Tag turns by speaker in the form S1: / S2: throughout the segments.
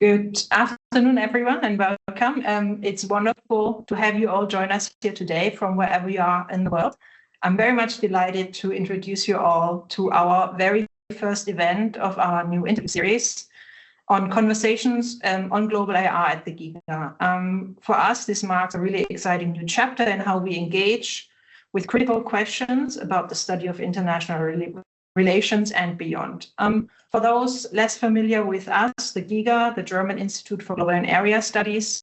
S1: Good afternoon, everyone, and welcome. It's wonderful to have you all join us here today from wherever you are in the world. I'm very much delighted to introduce you all to our very first event of our new interview series on conversations on global IR at the GIGA. For us, this marks a really exciting new chapter in how we engage with critical questions about the study of international relations and beyond. For those less familiar with us, the GIGA, the German Institute for Global and Area Studies,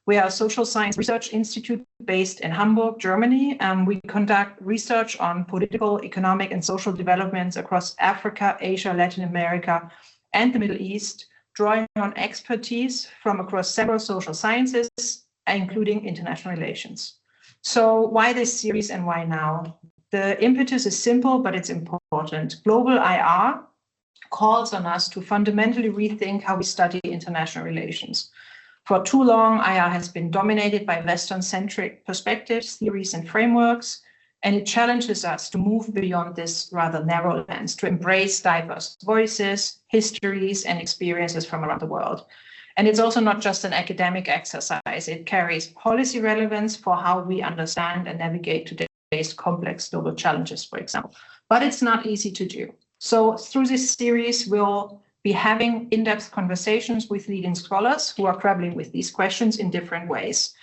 S1: we are a social science research institute based in Hamburg, Germany. We conduct research on political, economic, and social developments across Africa, Asia, Latin America, and the Middle East, drawing on expertise from across several social sciences, including international relations. So why this series and why now? The impetus is simple, but it's important. Global IR calls on us to fundamentally rethink how we study international relations. For too long, IR has been dominated by Western-centric perspectives, theories, and frameworks, and it challenges us to move beyond this rather narrow lens, to embrace diverse voices, histories, and experiences from around the world. And it's also not just an academic exercise. It carries policy relevance for how we understand and navigate today's complex global challenges, for example. But it's not easy to do. So through this series, we'll be having in-depth conversations with leading scholars who are grappling with these questions in different ways.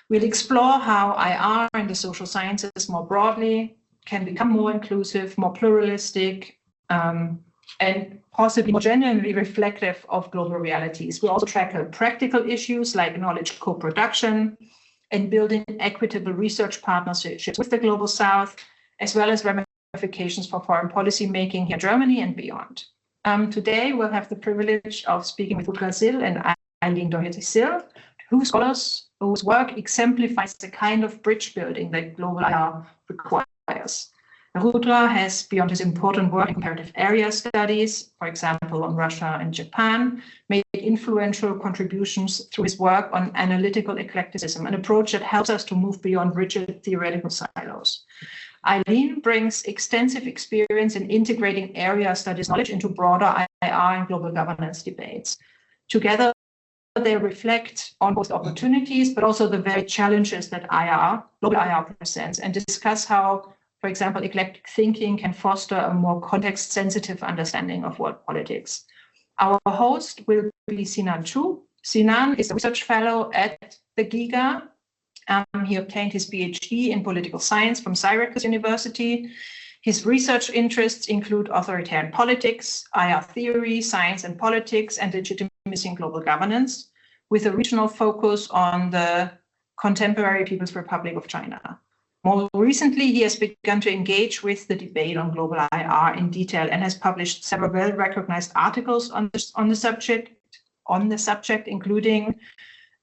S1: We'll explore how IR and the social sciences more broadly can become more inclusive, more pluralistic, and possibly more genuinely reflective of global realities. We'll also tackle practical issues like knowledge co-production and building equitable research partnerships with the Global South, as well as ramifications for foreign policy making here in Germany and beyond. Today, we'll have the privilege of speaking with Rudra Sil and Eileen Doherty-Sil, whose work exemplifies the kind of bridge building that global IR requires. Rudra has, beyond his important work in comparative area studies, for example, on Russia and Japan, made influential contributions through his work on analytical eclecticism, an approach that helps us to move beyond rigid theoretical silos. Eileen brings extensive experience in integrating area studies knowledge into broader IR and global governance debates. Together, they reflect on both opportunities, but also the very challenges that global IR presents, and discuss how, for example, eclectic thinking can foster a more context-sensitive understanding of world politics. Our host will be Sinan Chu. Sinan is a research fellow at the GIGA. He obtained his PhD in political science from Syracuse University. His research interests include authoritarian politics, IR theory, science and politics, and legitimacy in global governance, with a regional focus on the contemporary People's Republic of China. More recently, he has begun to engage with the debate on global IR in detail and has published several well-recognized articles on the subject, including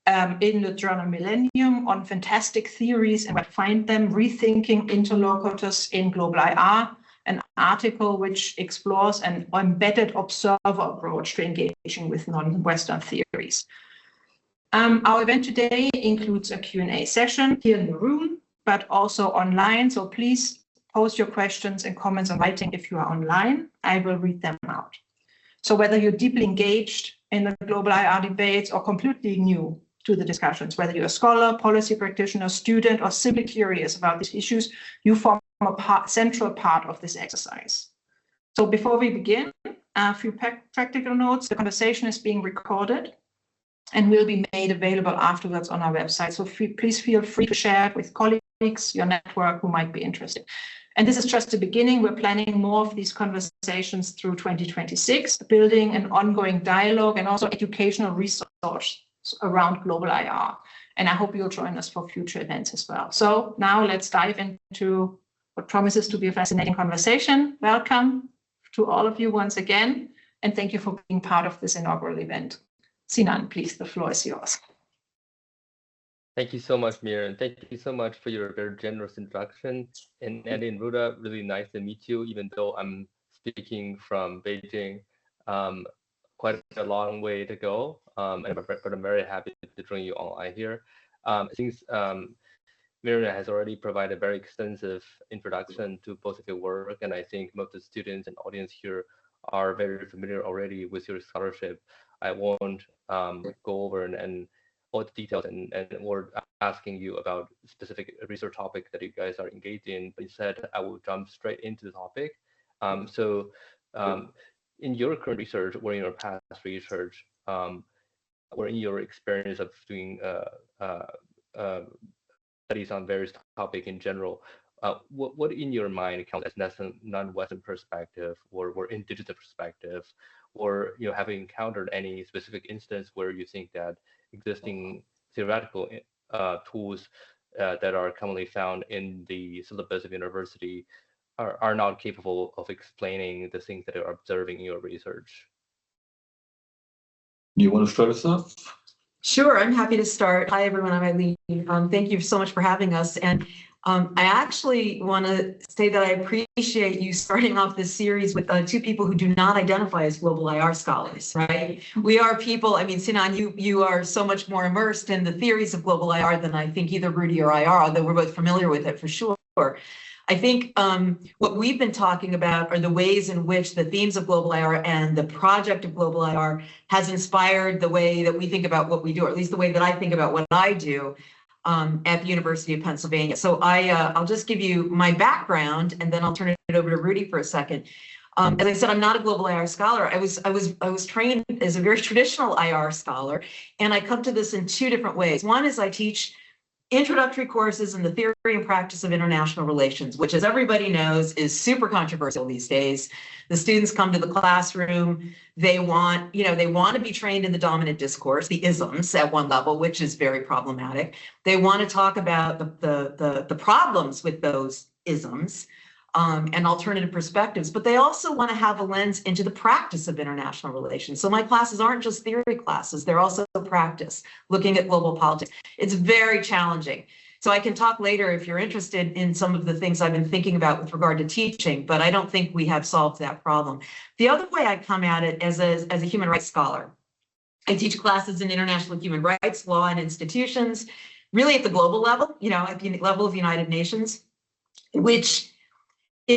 S1: in the journal Millennium on fantastic theories and where to find them, rethinking interlocutors in global IR, an article which explores an embedded observer approach to engaging with non-Western theories. Our event today includes a Q&A session here in the room, but also online. So please post your questions and comments in writing if you are online. I will read them out. So whether you're deeply engaged in the global IR debates or completely new to the discussions, whether you're a scholar, policy practitioner, student, or simply curious about these issues, you form a central part of this exercise. So before we begin, a few practical notes. The conversation is being recorded and will be made available afterwards on our website. So please feel free to share it with colleagues, your network who might be interested. And this is just the beginning. We're planning more of these conversations through 2026, building an ongoing dialogue and also educational resource around global IR. And I hope you'll join us for future events as well. So now let's dive into what promises to be a fascinating conversation. Welcome to all of you once again, and thank you for being part of this inaugural event. Sinan, please, the floor is yours.
S2: Thank you so much, Miriam. Thank you so much for your very generous introduction. And Eileen, Rudra, really nice to meet you, even though I'm speaking from Beijing. Quite a long way to go, but I'm very happy to join you online here. Since Miriam has already provided a very extensive introduction to both of your work, and I think most of the students and audience here are very familiar already with your scholarship. I won't go over and all the details and or asking you about specific research topic that you guys are engaged in, but instead I will jump straight into the topic. So in your current research or in your past research, or in your experience of doing studies on various topic in general, what in your mind counts as non-Western perspective or indigenous perspective, or have you encountered any specific instance where you think that existing theoretical tools that are commonly found in the syllabus of university are not capable of explaining the things that you're observing in your research?
S3: You want to start us off?
S4: Sure, I'm happy to start. Hi, everyone. I'm Eileen. Thank you so much for having us. And I actually want to say that I appreciate you starting off this series with two people who do not identify as global IR scholars, right? We are people, I mean, Sinan, you are so much more immersed in the theories of global IR than I think either Rudy or IR, although we're both familiar with it for sure. I think what we've been talking about are the ways in which the themes of global IR and the project of global IR has inspired the way that we think about what we do, or at least the way that I think about what I do at the University of Pennsylvania. So I'll just give you my background, and then I'll turn it over to Rudy for a second. As I said, I'm not a global IR scholar. I was trained as a very traditional IR scholar, and I come to this in two different ways. One is I teach introductory courses in the theory and practice of international relations, which, as everybody knows, is super controversial these days. The students come to the classroom, they want to be trained in the dominant discourse, the isms at one level, which is very problematic. They want to talk about the problems with those isms and alternative perspectives, but they also want to have a lens into the practice of international relations. So my classes aren't just theory classes, they're also practice, looking at global politics. It's very challenging. So I can talk later if you're interested in some of the things I've been thinking about with regard to teaching, but I don't think we have solved that problem. The other way I come at it as a human rights scholar, I teach classes in international human rights, law, and institutions, really at the global level, at the level of the United Nations, which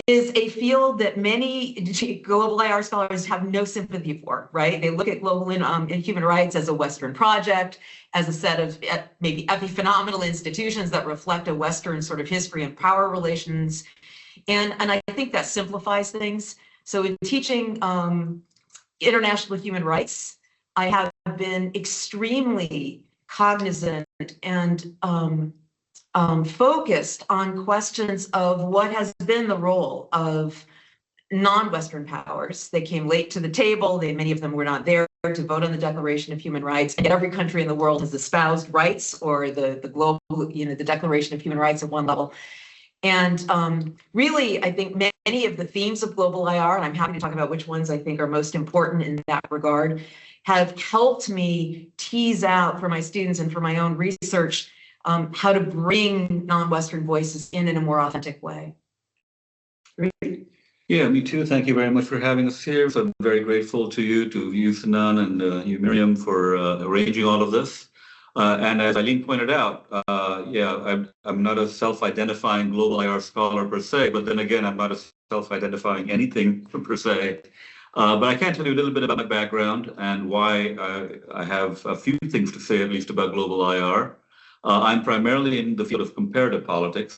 S4: is a field that many global IR scholars have no sympathy for, right? They look at global in human rights as a Western project, as a set of maybe epiphenomenal institutions that reflect a Western sort of history and power relations. And I think that simplifies things. So in teaching international human rights, I have been extremely cognizant and focused on questions of what has been the role of non-Western powers. They came late to the table. Many of them were not there to vote on the Declaration of Human Rights. And every country in the world has espoused rights, or the global, the Declaration of Human Rights at one level. And really, I think many of the themes of global IR, and I'm happy to talk about which ones I think are most important in that regard, have helped me tease out for my students and for my own research how to bring non-Western voices in a more authentic way.
S3: Yeah, me too. Thank you very much for having us here. So I'm very grateful to you, Sinan, and you, Miriam, for arranging all of this. And as Eileen pointed out, I'm not a self-identifying global IR scholar per se, but then again, I'm not a self-identifying anything per se. But I can tell you a little bit about my background and why I have a few things to say, at least, about global IR. I'm primarily in the field of comparative politics,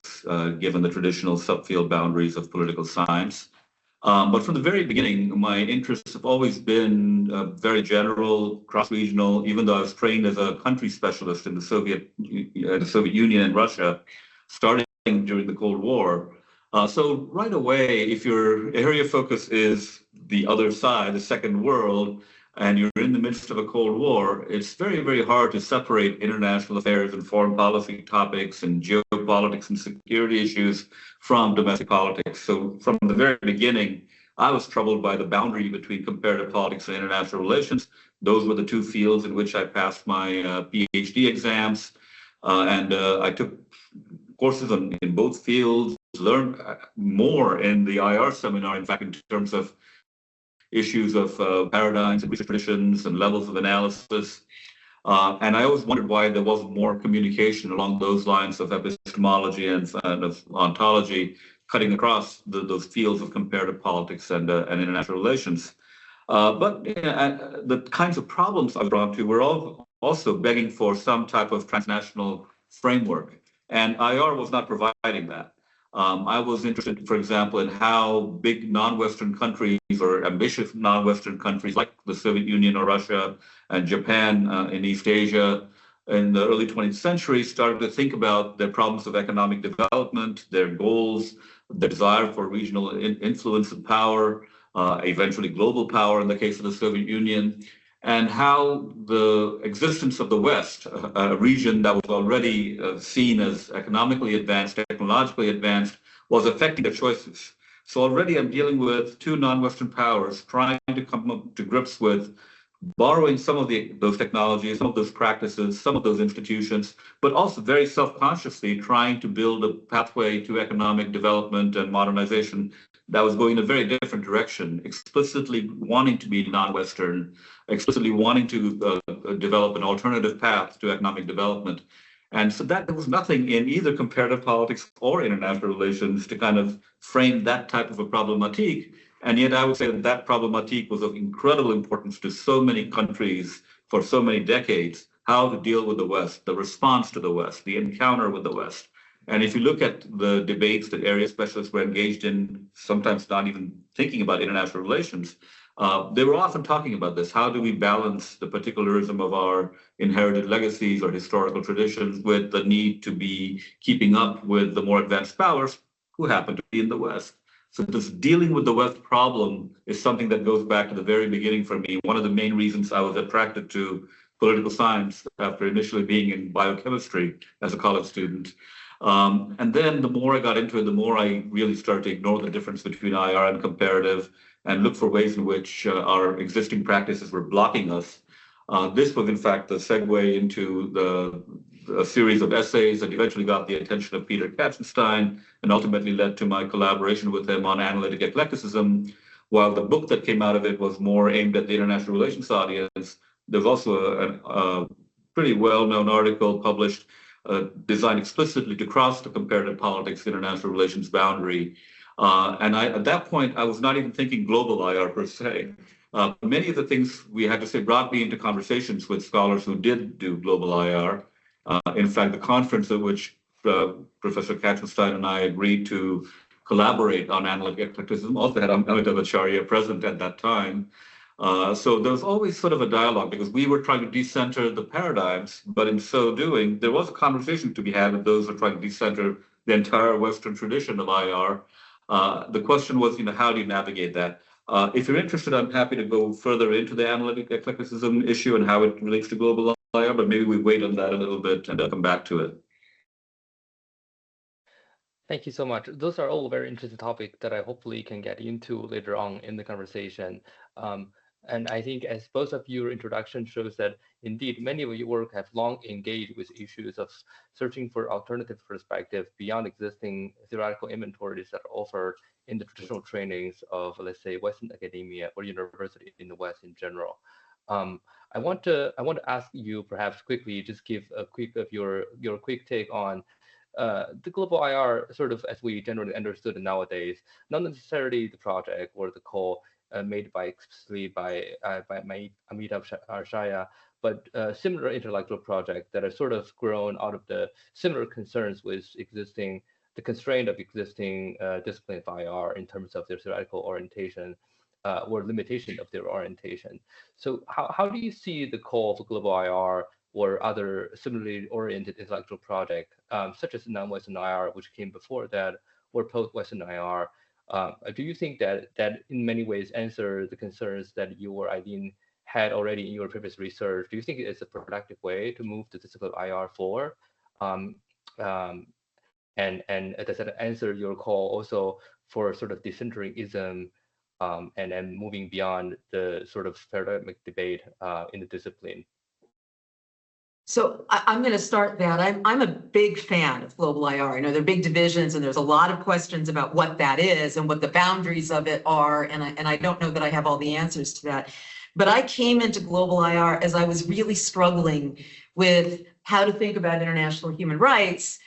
S3: given the traditional subfield boundaries of political science. But from the very beginning, my interests have always been very general, cross-regional, even though I was trained as a country specialist in the Soviet Union and Russia, starting during the Cold War. So right away, if your area of focus is the other side, the second world, and you're in the midst of a Cold War, it's very, very hard to separate international affairs and foreign policy topics and geopolitics and security issues from domestic politics. So from the very beginning, I was troubled by the boundary between comparative politics and international relations. Those were the two fields in which I passed my PhD exams. And I took courses in both fields, learned more in the IR seminar, in fact, in terms of issues of paradigms and research traditions and levels of analysis. And I always wondered why there wasn't more communication along those lines of epistemology and of ontology, cutting across those fields of comparative politics and international relations. But the kinds of problems I was brought to were all also begging for some type of transnational framework. And IR was not providing that. I was interested, for example, in how big non-Western countries or ambitious non-Western countries like the Soviet Union or Russia and Japan in East Asia in the early 20th century started to think about their problems of economic development, their goals, their desire for regional influence and power, eventually global power in the case of the Soviet Union, and how the existence of the West, a region that was already seen as economically advanced, technologically advanced, was affecting their choices. So already I'm dealing with two non-Western powers trying to come up to grips with borrowing some of those technologies, some of those practices, some of those institutions, but also very self-consciously trying to build a pathway to economic development and modernization that was going in a very different direction, explicitly wanting to be non-Western, explicitly wanting to develop an alternative path to economic development. And so that there was nothing in either comparative politics or international relations to kind of frame that type of a problematique. And yet I would say that that problematique was of incredible importance to so many countries for so many decades, how to deal with the West, the response to the West, the encounter with the West. And if you look at the debates that area specialists were engaged in, sometimes not even thinking about international relations, they were often talking about this. How do we balance the particularism of our inherited legacies or historical traditions with the need to be keeping up with the more advanced powers who happen to be in the West? So this dealing with the West problem is something that goes back to the very beginning for me. One of the main reasons I was attracted to political science after initially being in biochemistry as a college student. And then the more I got into it, the more I really started to ignore the difference between IR and comparative and look for ways in which our existing practices were blocking us. This was, in fact, the segue into a series of essays that eventually got the attention of Peter Katzenstein and ultimately led to my collaboration with him on analytic eclecticism. While the book that came out of it was more aimed at the international relations audience, there was also a pretty well-known article published designed explicitly to cross the comparative politics international relations boundary. And at that point, I was not even thinking global IR per se. Many of the things we had to say brought me into conversations with scholars who did do global IR. In fact, the conference at which Professor Katzenstein and I agreed to collaborate on analytic eclecticism also had Amita Acharya present at that time. So there was always sort of a dialogue because we were trying to decenter the paradigms, but in so doing, there was a conversation to be had with those who were trying to decenter the entire Western tradition of IR. The question was, how do you navigate that? If you're interested, I'm happy to go further into the analytic eclecticism issue and how it relates to global IR, but maybe we wait on that a little bit and come back to it.
S2: Thank you so much. Those are all very interesting topics that I hopefully can get into later on in the conversation. And I think as both of your introduction shows that indeed many of your work have long engaged with issues of searching for alternative perspective beyond existing theoretical inventories that are offered in the traditional trainings of, let's say, Western academia or university in the West in general. I want to ask you perhaps quickly, just give a quick of your quick take on the global IR sort of as we generally understood it nowadays, not necessarily the project or the call made explicitly by Amita Acharya, but similar intellectual projects that are sort of grown out of the similar concerns with the constraint of existing discipline of IR in terms of their theoretical orientation or limitation of their orientation. So how do you see the call for global IR or other similarly oriented intellectual project, such as non-Western IR, which came before that, or post-Western IR? Do you think that in many ways answer the concerns that you or Eileen had already in your previous research? Do you think it's a productive way to move the discipline of IR forward? And does that answer your call also for sort of decentering-ism and then moving beyond the sort of paradigmatic debate in the discipline?
S4: So I'm going to start that. I'm a big fan of global IR. I know there are big divisions and there's a lot of questions about what that is and what the boundaries of it are. And I don't know that I have all the answers to that. But I came into global IR as I was really struggling with how to think about international human rights,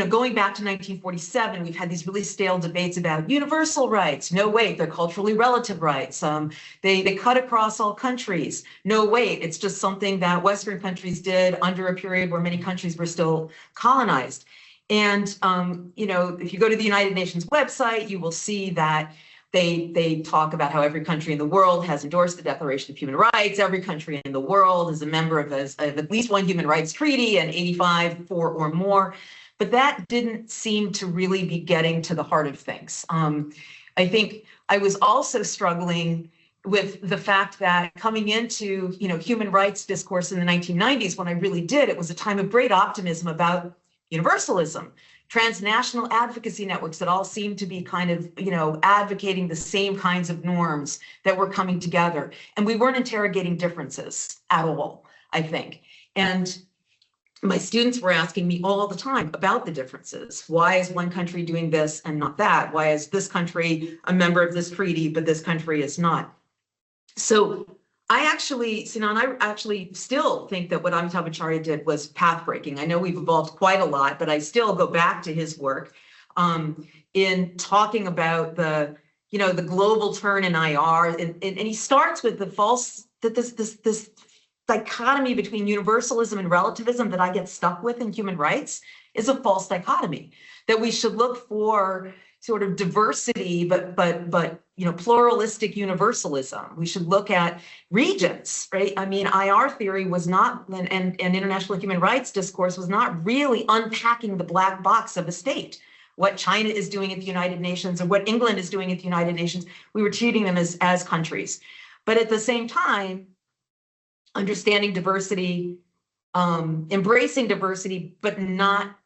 S4: going back to 1947, we've had these really stale debates about universal rights. No, wait, they're culturally relative rights. They cut across all countries. No, wait, it's just something that Western countries did under a period where many countries were still colonized. And, if you go to the United Nations website, you will see that they talk about how every country in the world has endorsed the Declaration of Human Rights. Every country in the world is a member of at least one human rights treaty, and 85 4 or more. But that didn't seem to really be getting to the heart of things. I think I was also struggling with the fact that coming into human rights discourse in the 1990s, when I really did, it was a time of great optimism about universalism, transnational advocacy networks that all seemed to be kind of, advocating the same kinds of norms that were coming together. And we weren't interrogating differences at all, I think. And my students were asking me all the time about the differences. Why is one country doing this and not that? Why is this country a member of this treaty, but this country is not? So Sinan, I actually still think that what Amitabh Acharya did was path-breaking. I know we've evolved quite a lot, but I still go back to his work in talking about the global turn in IR, and he starts with the false, that this dichotomy between universalism and relativism that I get stuck with in human rights is a false dichotomy, that we should look for sort of diversity, but pluralistic universalism. We should look at regions, right? I mean, IR theory was not, and international human rights discourse was not really unpacking the black box of a state. What China is doing at the United Nations or what England is doing at the United Nations, we were treating them as countries. But at the same time, understanding diversity, embracing diversity, but not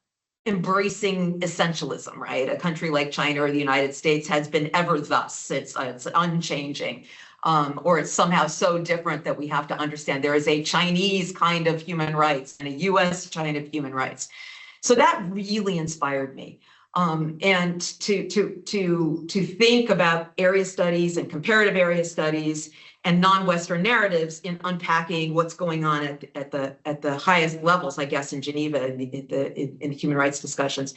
S4: embracing essentialism, right? A country like China or the United States has been ever thus. It's unchanging, or it's somehow so different that we have to understand there is a Chinese kind of human rights and a US kind of human rights. So that really inspired me. And to think about area studies and comparative area studies and non-Western narratives in unpacking what's going on at the highest levels, I guess, in Geneva in human rights discussions.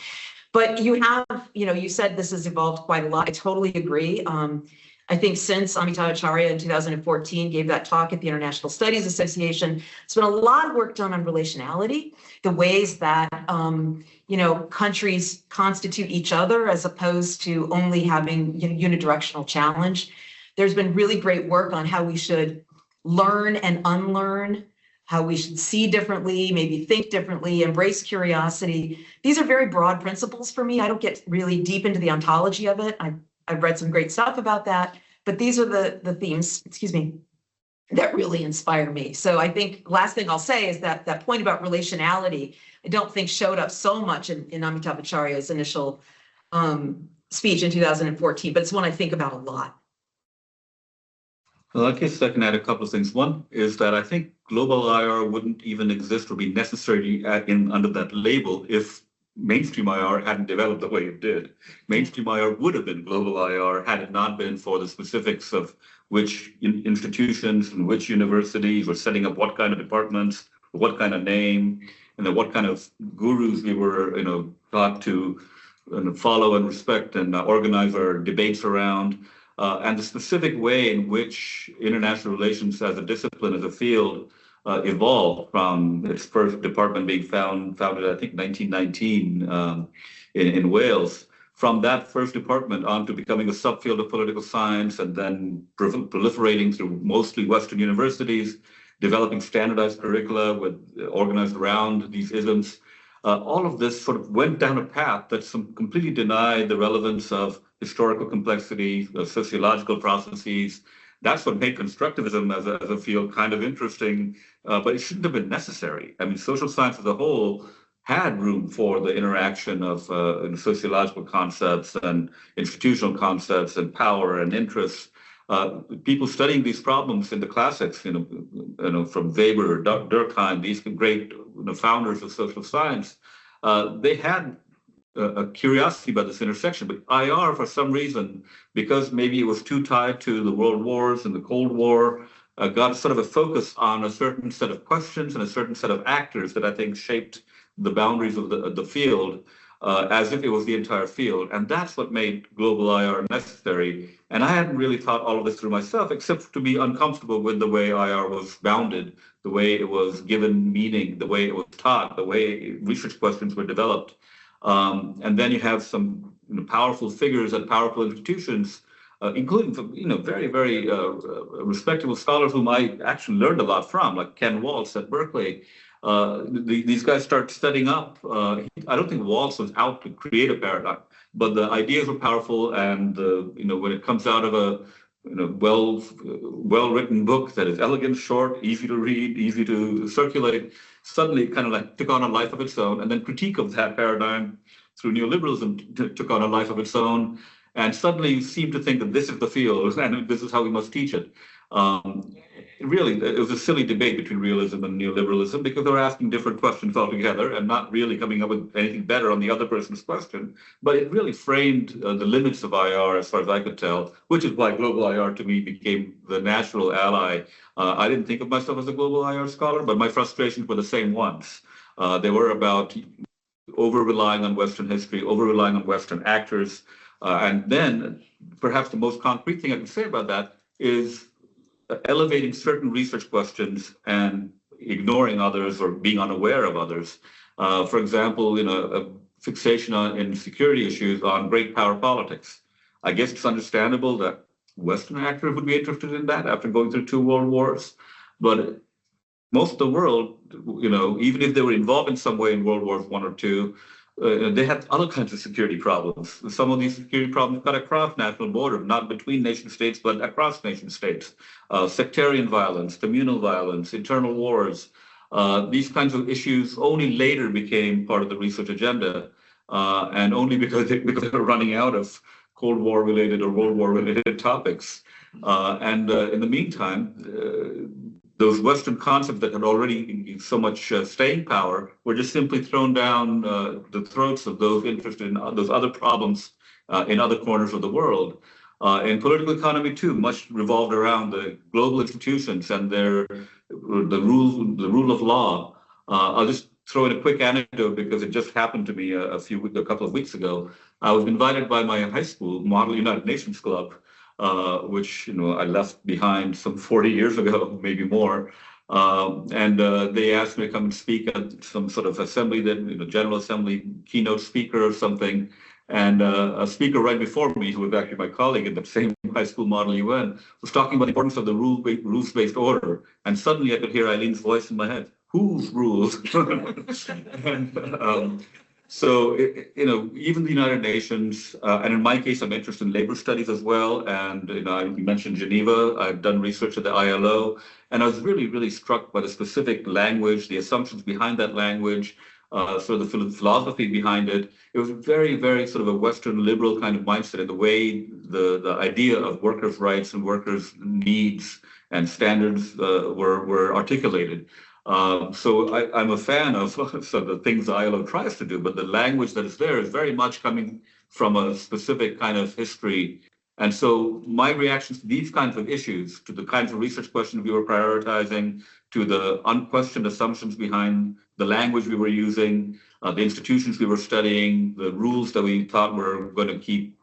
S4: But you have, you said this has evolved quite a lot. I totally agree. I think since Amitabh Acharya in 2014 gave that talk at the International Studies Association, there's been a lot of work done on relationality, the ways that countries constitute each other as opposed to only having unidirectional challenge. There's been really great work on how we should learn and unlearn, how we should see differently, maybe think differently, embrace curiosity. These are very broad principles for me. I don't get really deep into the ontology of it. I've read some great stuff about that, but these are the themes, that really inspire me. So I think last thing I'll say is that point about relationality, I don't think showed up so much in Amitabh Acharya's initial speech in 2014, but it's one I think about a lot.
S3: Well, I guess I can add a couple of things. One is that I think global IR wouldn't even exist or be necessary under that label if mainstream IR hadn't developed the way it did. Mainstream IR would have been global IR had it not been for the specifics of which institutions and which universities were setting up what kind of departments, what kind of name, and then what kind of gurus we were, taught to follow and respect and organize our debates around. And the specific way in which international relations as a discipline, as a field, evolved from its first department being founded, I think, 1919 in Wales. From that first department on to becoming a subfield of political science and then proliferating through mostly Western universities, developing standardized curricula organized around these isms. All of this sort of went down a path that completely denied the relevance of historical complexity, sociological processes. That's what made constructivism as a field kind of interesting, but it shouldn't have been necessary. I mean, social science as a whole had room for the interaction of sociological concepts and institutional concepts and power and interests. People studying these problems in the classics, from Weber, Durkheim, these great founders of social science, they had a curiosity about this intersection. But IR, for some reason, because maybe it was too tied to the world wars and the Cold War, got sort of a focus on a certain set of questions and a certain set of actors that I think shaped the boundaries of the field. as if it was the entire field. And that's what made global IR necessary. And I hadn't really thought all of this through myself, except to be uncomfortable with the way IR was bounded, the way it was given meaning, the way it was taught, the way research questions were developed. And then you have some powerful figures at powerful institutions, including very, very respectable scholars whom I actually learned a lot from, like Ken Waltz at Berkeley. These guys start studying up. I don't think Waltz was out to create a paradigm, but the ideas were powerful, and when it comes out of a well-written book that is elegant, short, easy to read, easy to circulate, suddenly it kind of like took on a life of its own, and then critique of that paradigm through neoliberalism took on a life of its own, and suddenly you seem to think that this is the field and this is how we must teach it. Really, it was a silly debate between realism and neoliberalism because they were asking different questions altogether and not really coming up with anything better on the other person's question. But it really framed the limits of IR as far as I could tell, which is why global IR to me became the natural ally. I didn't think of myself as a global IR scholar, but my frustrations were the same ones. They were about over-relying on Western history, over-relying on Western actors. And then perhaps the most concrete thing I can say about that is elevating certain research questions and ignoring others or being unaware of others. For example, a fixation in security issues on great power politics. I guess it's understandable that Western actors would be interested in that after going through 2 world wars. But most of the world, even if they were involved in some way in World Wars I or II, they had other kinds of security problems. Some of these security problems cut across national borders, not between nation states, but across nation states. Sectarian violence, communal violence, internal wars. These kinds of issues only later became part of the research agenda, and only because they were running out of Cold War related or World War related topics. And in the meantime, those Western concepts that had already so much staying power were just simply thrown down the throats of those interested in those other problems in other corners of the world. In political economy too, much revolved around the global institutions and the rule of law. I'll just throw in a quick anecdote because it just happened to me a couple of weeks ago. I was invited by my high school, Model United Nations Club, which I left behind some 40 years ago, maybe more. And they asked me to come and speak at some sort of assembly, General Assembly keynote speaker or something. And a speaker right before me, who was actually my colleague at the same high school Model UN, was talking about the importance of the rules-based order. And suddenly I could hear Eileen's voice in my head. Whose rules? And, so, even the United Nations, and in my case, I'm interested in labor studies as well. And, you mentioned Geneva. I've done research at the ILO. And I was really, really struck by the specific language, the assumptions behind that language, sort of the philosophy behind it. It was very, very sort of a Western liberal kind of mindset, and the way the idea of workers' rights and workers' needs and standards were articulated. So I'm a fan of the things the ILO tries to do, but the language that is there is very much coming from a specific kind of history. And so my reactions to these kinds of issues, to the kinds of research questions we were prioritizing, to the unquestioned assumptions behind the language we were using, the institutions we were studying, the rules that we thought were going to keep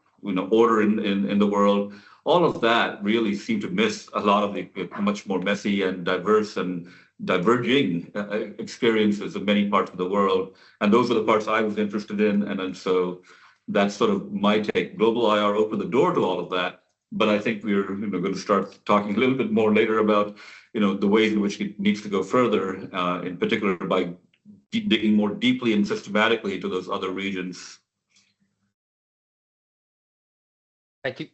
S3: order in the world, all of that really seemed to miss a lot of the much more messy and diverse and diverging experiences of many parts of the world. And those are the parts I was interested in. And so that's sort of my take. Global IR opened the door to all of that. But I think we're going to start talking a little bit more later about the ways in which it needs to go further, in particular by digging more deeply and systematically into those other regions.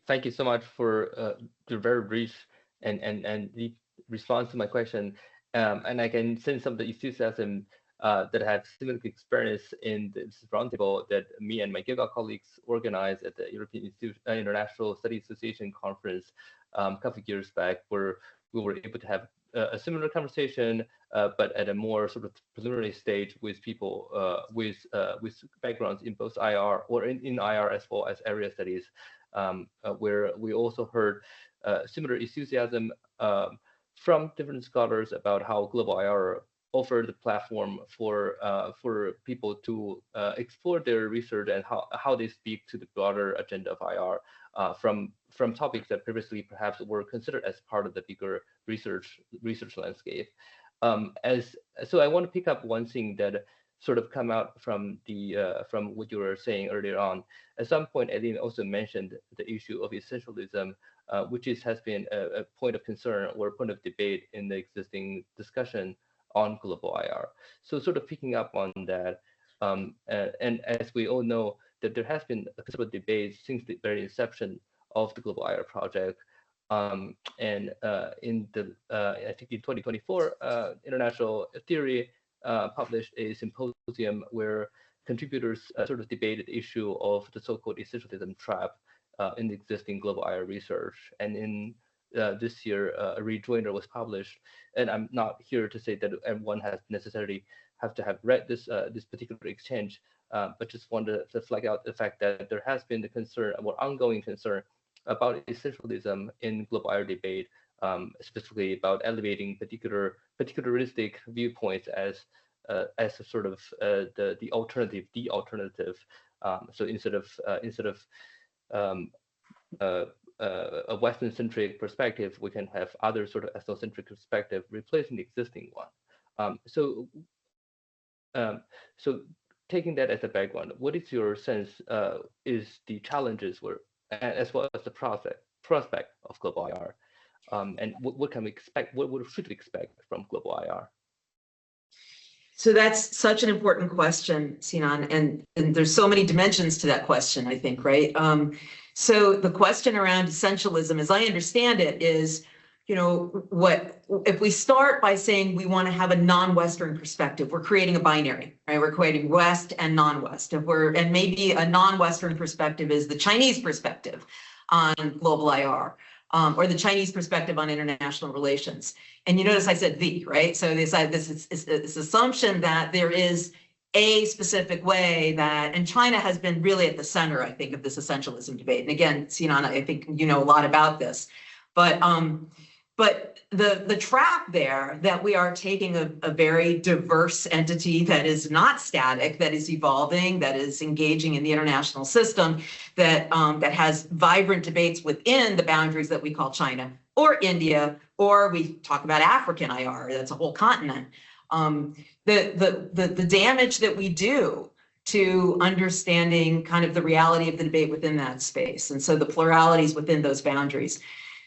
S2: Thank you so much for your very brief and deep response to my question. And I can sense some of the enthusiasm that I have similar experience in this roundtable that me and my GIGA colleagues organized at the European International Studies Association conference a couple of years back, where we were able to have a similar conversation, but at a more sort of preliminary stage with people with backgrounds in both IR or in IR as well as area studies, where we also heard similar enthusiasm from different scholars about how global IR offer the platform for people to explore their research and how they speak to the broader agenda of IR from topics that previously perhaps were considered as part of the bigger research landscape. So I want to pick up one thing that sort of come out from what you were saying earlier on. At some point, Eileen also mentioned the issue of essentialism, which has been a point of concern or a point of debate in the existing discussion on global IR. So sort of picking up on that, and as we all know, that there has been a considerable debate since the very inception of the global IR project. And in I think in 2024, International Theory published a symposium where contributors sort of debated the issue of the so-called essentialism trap in the existing global IR research. And in this year, a rejoinder was published. And I'm not here to say that everyone has necessarily have to have read this particular exchange, but just wanted to flag out the fact that there has been the concern, or ongoing concern, about essentialism in global IR debate, specifically about elevating particularistic viewpoints as a sort of the alternative. So instead of a Western-centric perspective, we can have other sort of ethnocentric perspective replacing the existing one. So taking that as a background, what is your sense is the challenges as well as the prospect of global IR, and what can we expect? What should we expect from global IR?
S4: So that's such an important question, Sinan, and there's so many dimensions to that question, I think, right? So the question around essentialism, as I understand it, is, what if we start by saying we want to have a non-Western perspective? We're creating a binary, right? We're creating West and non-West. And maybe a non-Western perspective is the Chinese perspective on global IR, or the Chinese perspective on international relations. And you notice I said the, right? So this assumption that there is a specific way that, and China has been really at the center, I think, of this essentialism debate. And again, Sinan, I think you know a lot about this, but the trap there that we are taking a very diverse entity that is not static, that is evolving, that is engaging in the international system, that has vibrant debates within the boundaries that we call China or India, or we talk about African IR, that's a whole continent. The damage that we do to understanding kind of the reality of the debate within that space, and so the pluralities within those boundaries.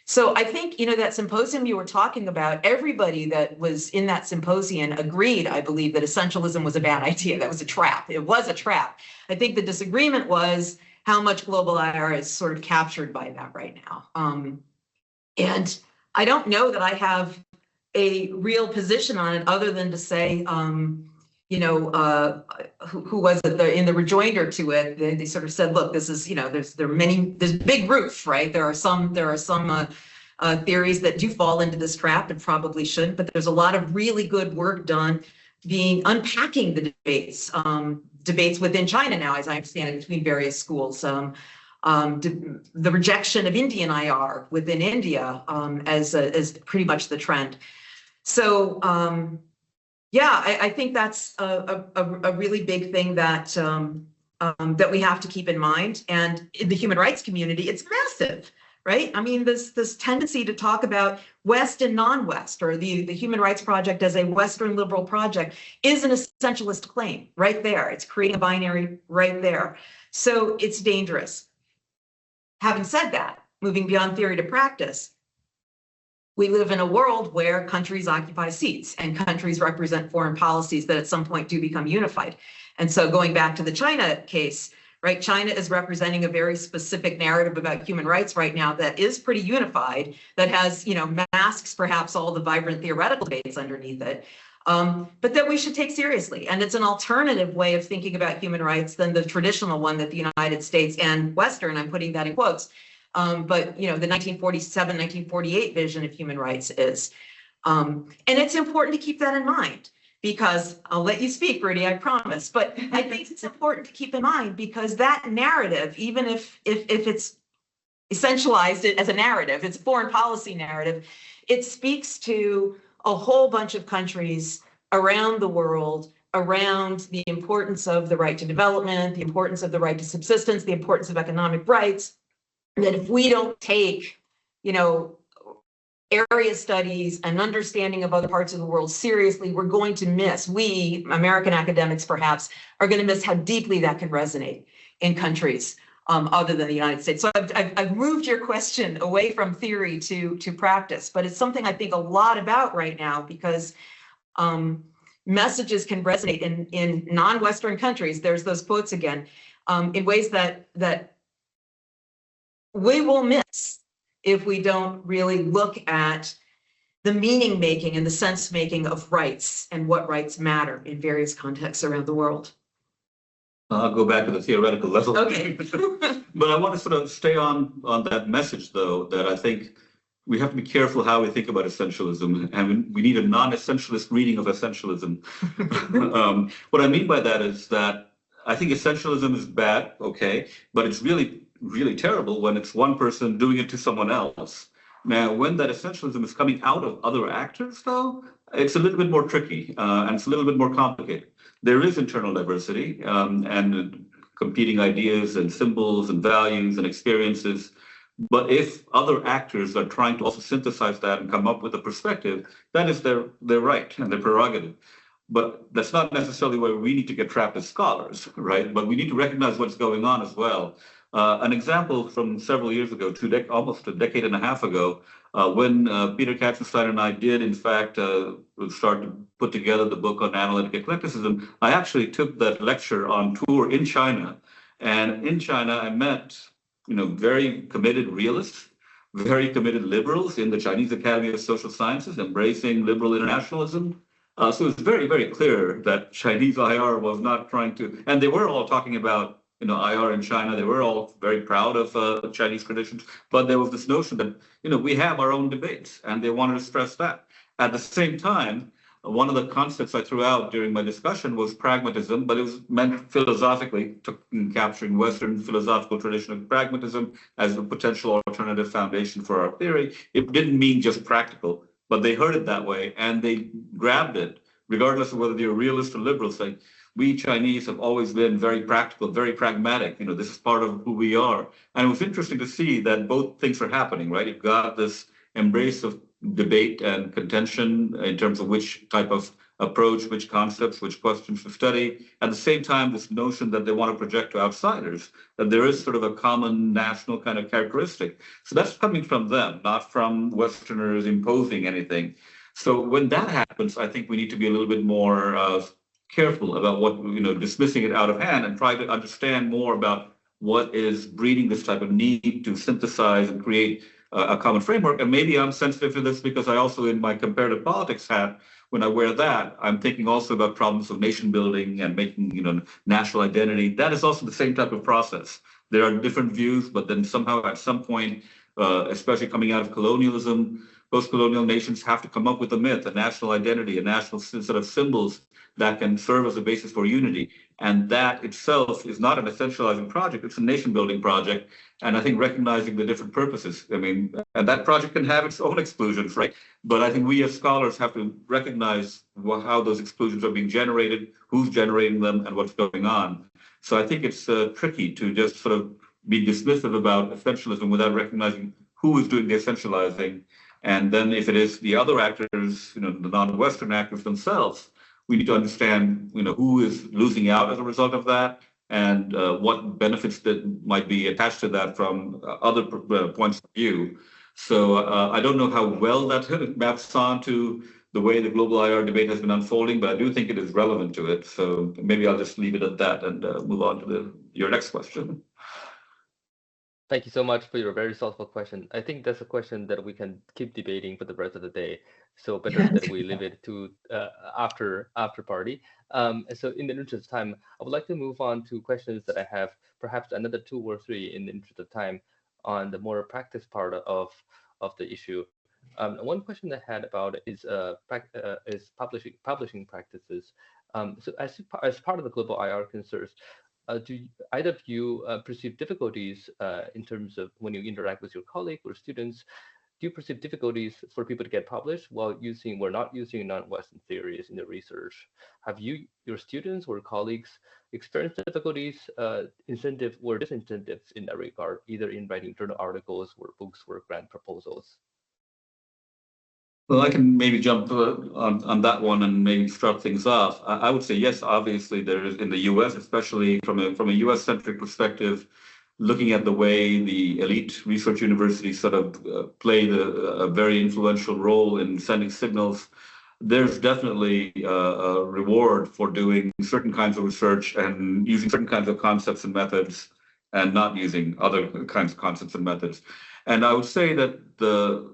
S4: So I think, that symposium you were talking about, everybody that was in that symposium agreed, I believe, that essentialism was a bad idea. That was a trap. It was a trap. I think the disagreement was how much global IR is sort of captured by that right now. And I don't know that I have a real position on it other than to say, who was it in the rejoinder to it? They sort of said, look, this is, there's big roof, right? There are some theories that do fall into this trap and probably shouldn't, but there's a lot of really good work done unpacking the debates within China now, as I understand it, between various schools. The rejection of Indian IR within India as pretty much the trend. So, yeah, I think that's a really big thing that that we have to keep in mind. And in the human rights community, it's massive, right? I mean, this tendency to talk about West and non-West, or the Human Rights Project as a Western liberal project, is an essentialist claim right there. It's creating a binary right there. So it's dangerous. Having said that, moving beyond theory to practice, we live in a world where countries occupy seats and countries represent foreign policies that at some point do become unified. And so going back to the China case, right, China is representing a very specific narrative about human rights right now that is pretty unified, that has, masks perhaps all the vibrant theoretical debates underneath it, but that we should take seriously. And it's an alternative way of thinking about human rights than the traditional one that the United States and Western, I'm putting that in quotes, but the 1947, 1948 vision of human rights is. And it's important to keep that in mind, because I'll let you speak, Rudy, I promise. But I think it's important to keep in mind, because that narrative, even if it's essentialized it as a narrative, it's a foreign policy narrative, it speaks to a whole bunch of countries around the world, around the importance of the right to development, the importance of the right to subsistence, the importance of economic rights, that if we don't take, area studies and understanding of other parts of the world seriously, we're going to miss, we, American academics perhaps, are going to miss how deeply that can resonate in countries other than the United States. So I've moved your question away from theory to practice, but it's something I think a lot about right now because messages can resonate in non-Western countries. There's those quotes again, in ways that we will miss if we don't really look at the meaning making and the sense making of rights and what rights matter in various contexts around the world.
S3: I'll go back to the theoretical level.
S4: Okay.
S3: But I want to sort of stay on that message, though, that I think we have to be careful how we think about essentialism, and we need a non-essentialist reading of essentialism. What I mean by that is that I think essentialism is bad, okay, but it's really, really terrible when it's one person doing it to someone else. Now, when that essentialism is coming out of other actors, though, it's a little bit more tricky and it's a little bit more complicated. There is internal diversity and competing ideas and symbols and values and experiences. But if other actors are trying to also synthesize that and come up with a perspective, that is their right and their prerogative. But that's not necessarily where we need to get trapped as scholars, right? But we need to recognize what's going on as well. An example from several years ago, almost a decade and a half ago, when Peter Katzenstein and I did, in fact, start to put together the book on analytic eclecticism, I actually took that lecture on tour in China. And in China, I met, very committed realists, very committed liberals in the Chinese Academy of Social Sciences, embracing liberal internationalism. So it's very, very clear that Chinese IR was not trying to, and they were all talking about, IR in China. They were all very proud of Chinese traditions, but there was this notion that, we have our own debates, and they wanted to stress that. At the same time, one of the concepts I threw out during my discussion was pragmatism, but it was meant philosophically, capturing Western philosophical tradition of pragmatism as a potential alternative foundation for our theory. It didn't mean just practical, but they heard it that way, and they grabbed it, regardless of whether they're realist or liberal, saying, we Chinese have always been very practical, very pragmatic. This is part of who we are. And it was interesting to see that both things are happening, right? You've got this embrace of debate and contention in terms of which type of approach, which concepts, which questions to study. At the same time, this notion that they want to project to outsiders, that there is sort of a common national kind of characteristic. So that's coming from them, not from Westerners imposing anything. So when that happens, I think we need to be a little bit more careful about what, dismissing it out of hand and try to understand more about what is breeding this type of need to synthesize and create a common framework. And maybe I'm sensitive to this because I also, in my comparative politics hat, when I wear that, I'm thinking also about problems of nation building and making, national identity. That is also the same type of process. There are different views, but then somehow at some point, especially coming out of colonialism, post-colonial nations have to come up with a myth, a national identity, a national set of symbols that can serve as a basis for unity. And that itself is not an essentializing project, it's a nation building project. And I think recognizing the different purposes, and that project can have its own exclusions, right? But I think we as scholars have to recognize how those exclusions are being generated, who's generating them, and what's going on. So I think it's tricky to just sort of be dismissive about essentialism without recognizing who is doing the essentializing. And then if it is the other actors, the non-Western actors themselves, we need to understand, who is losing out as a result of that, and what benefits that might be attached to that from other points of view. So I don't know how well that maps on to the way the global IR debate has been unfolding, but I do think it is relevant to it. So maybe I'll just leave it at that and move on to your next question.
S2: Thank you so much for your very thoughtful question. I think that's a question that we can keep debating for the rest of the day. So better that we leave it to after party. So in the interest of time, I would like to move on to questions that I have, perhaps another 2 or 3 in the interest of time, on the more practice part of the issue. One question I had about is publishing practices. So as part of the global IR concerns, do either of you perceive difficulties in terms of when you interact with your colleagues or students do you perceive difficulties for people to get published while not using non-Western theories in their research? Have your students or colleagues experienced difficulties, incentive or disincentives in that regard, either in writing journal articles or books or grant proposals?
S3: Well, I can maybe jump on that one and maybe start things off. I would say yes, obviously there is in the U.S., especially from a U.S.-centric perspective, looking at the way the elite research universities sort of played a very influential role in sending signals. There's definitely a reward for doing certain kinds of research and using certain kinds of concepts and methods and not using other kinds of concepts and methods. And I would say that the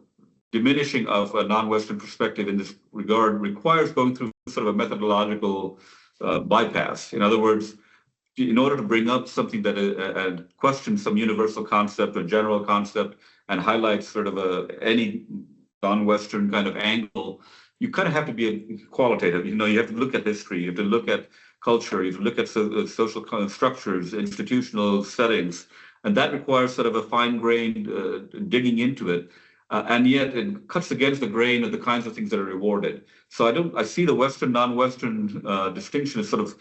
S3: diminishing of a non-Western perspective in this regard requires going through sort of a methodological bypass. In other words, in order to bring up something that and question some universal concept or general concept and highlight sort of any non-Western kind of angle, you kind of have to be qualitative. You know, you have to look at history, you have to look at culture, you have to look at social kind of structures, institutional settings, and that requires sort of a fine-grained digging into it. And yet it cuts against the grain of the kinds of things that are rewarded. So I see the Western, non-Western distinction as sort of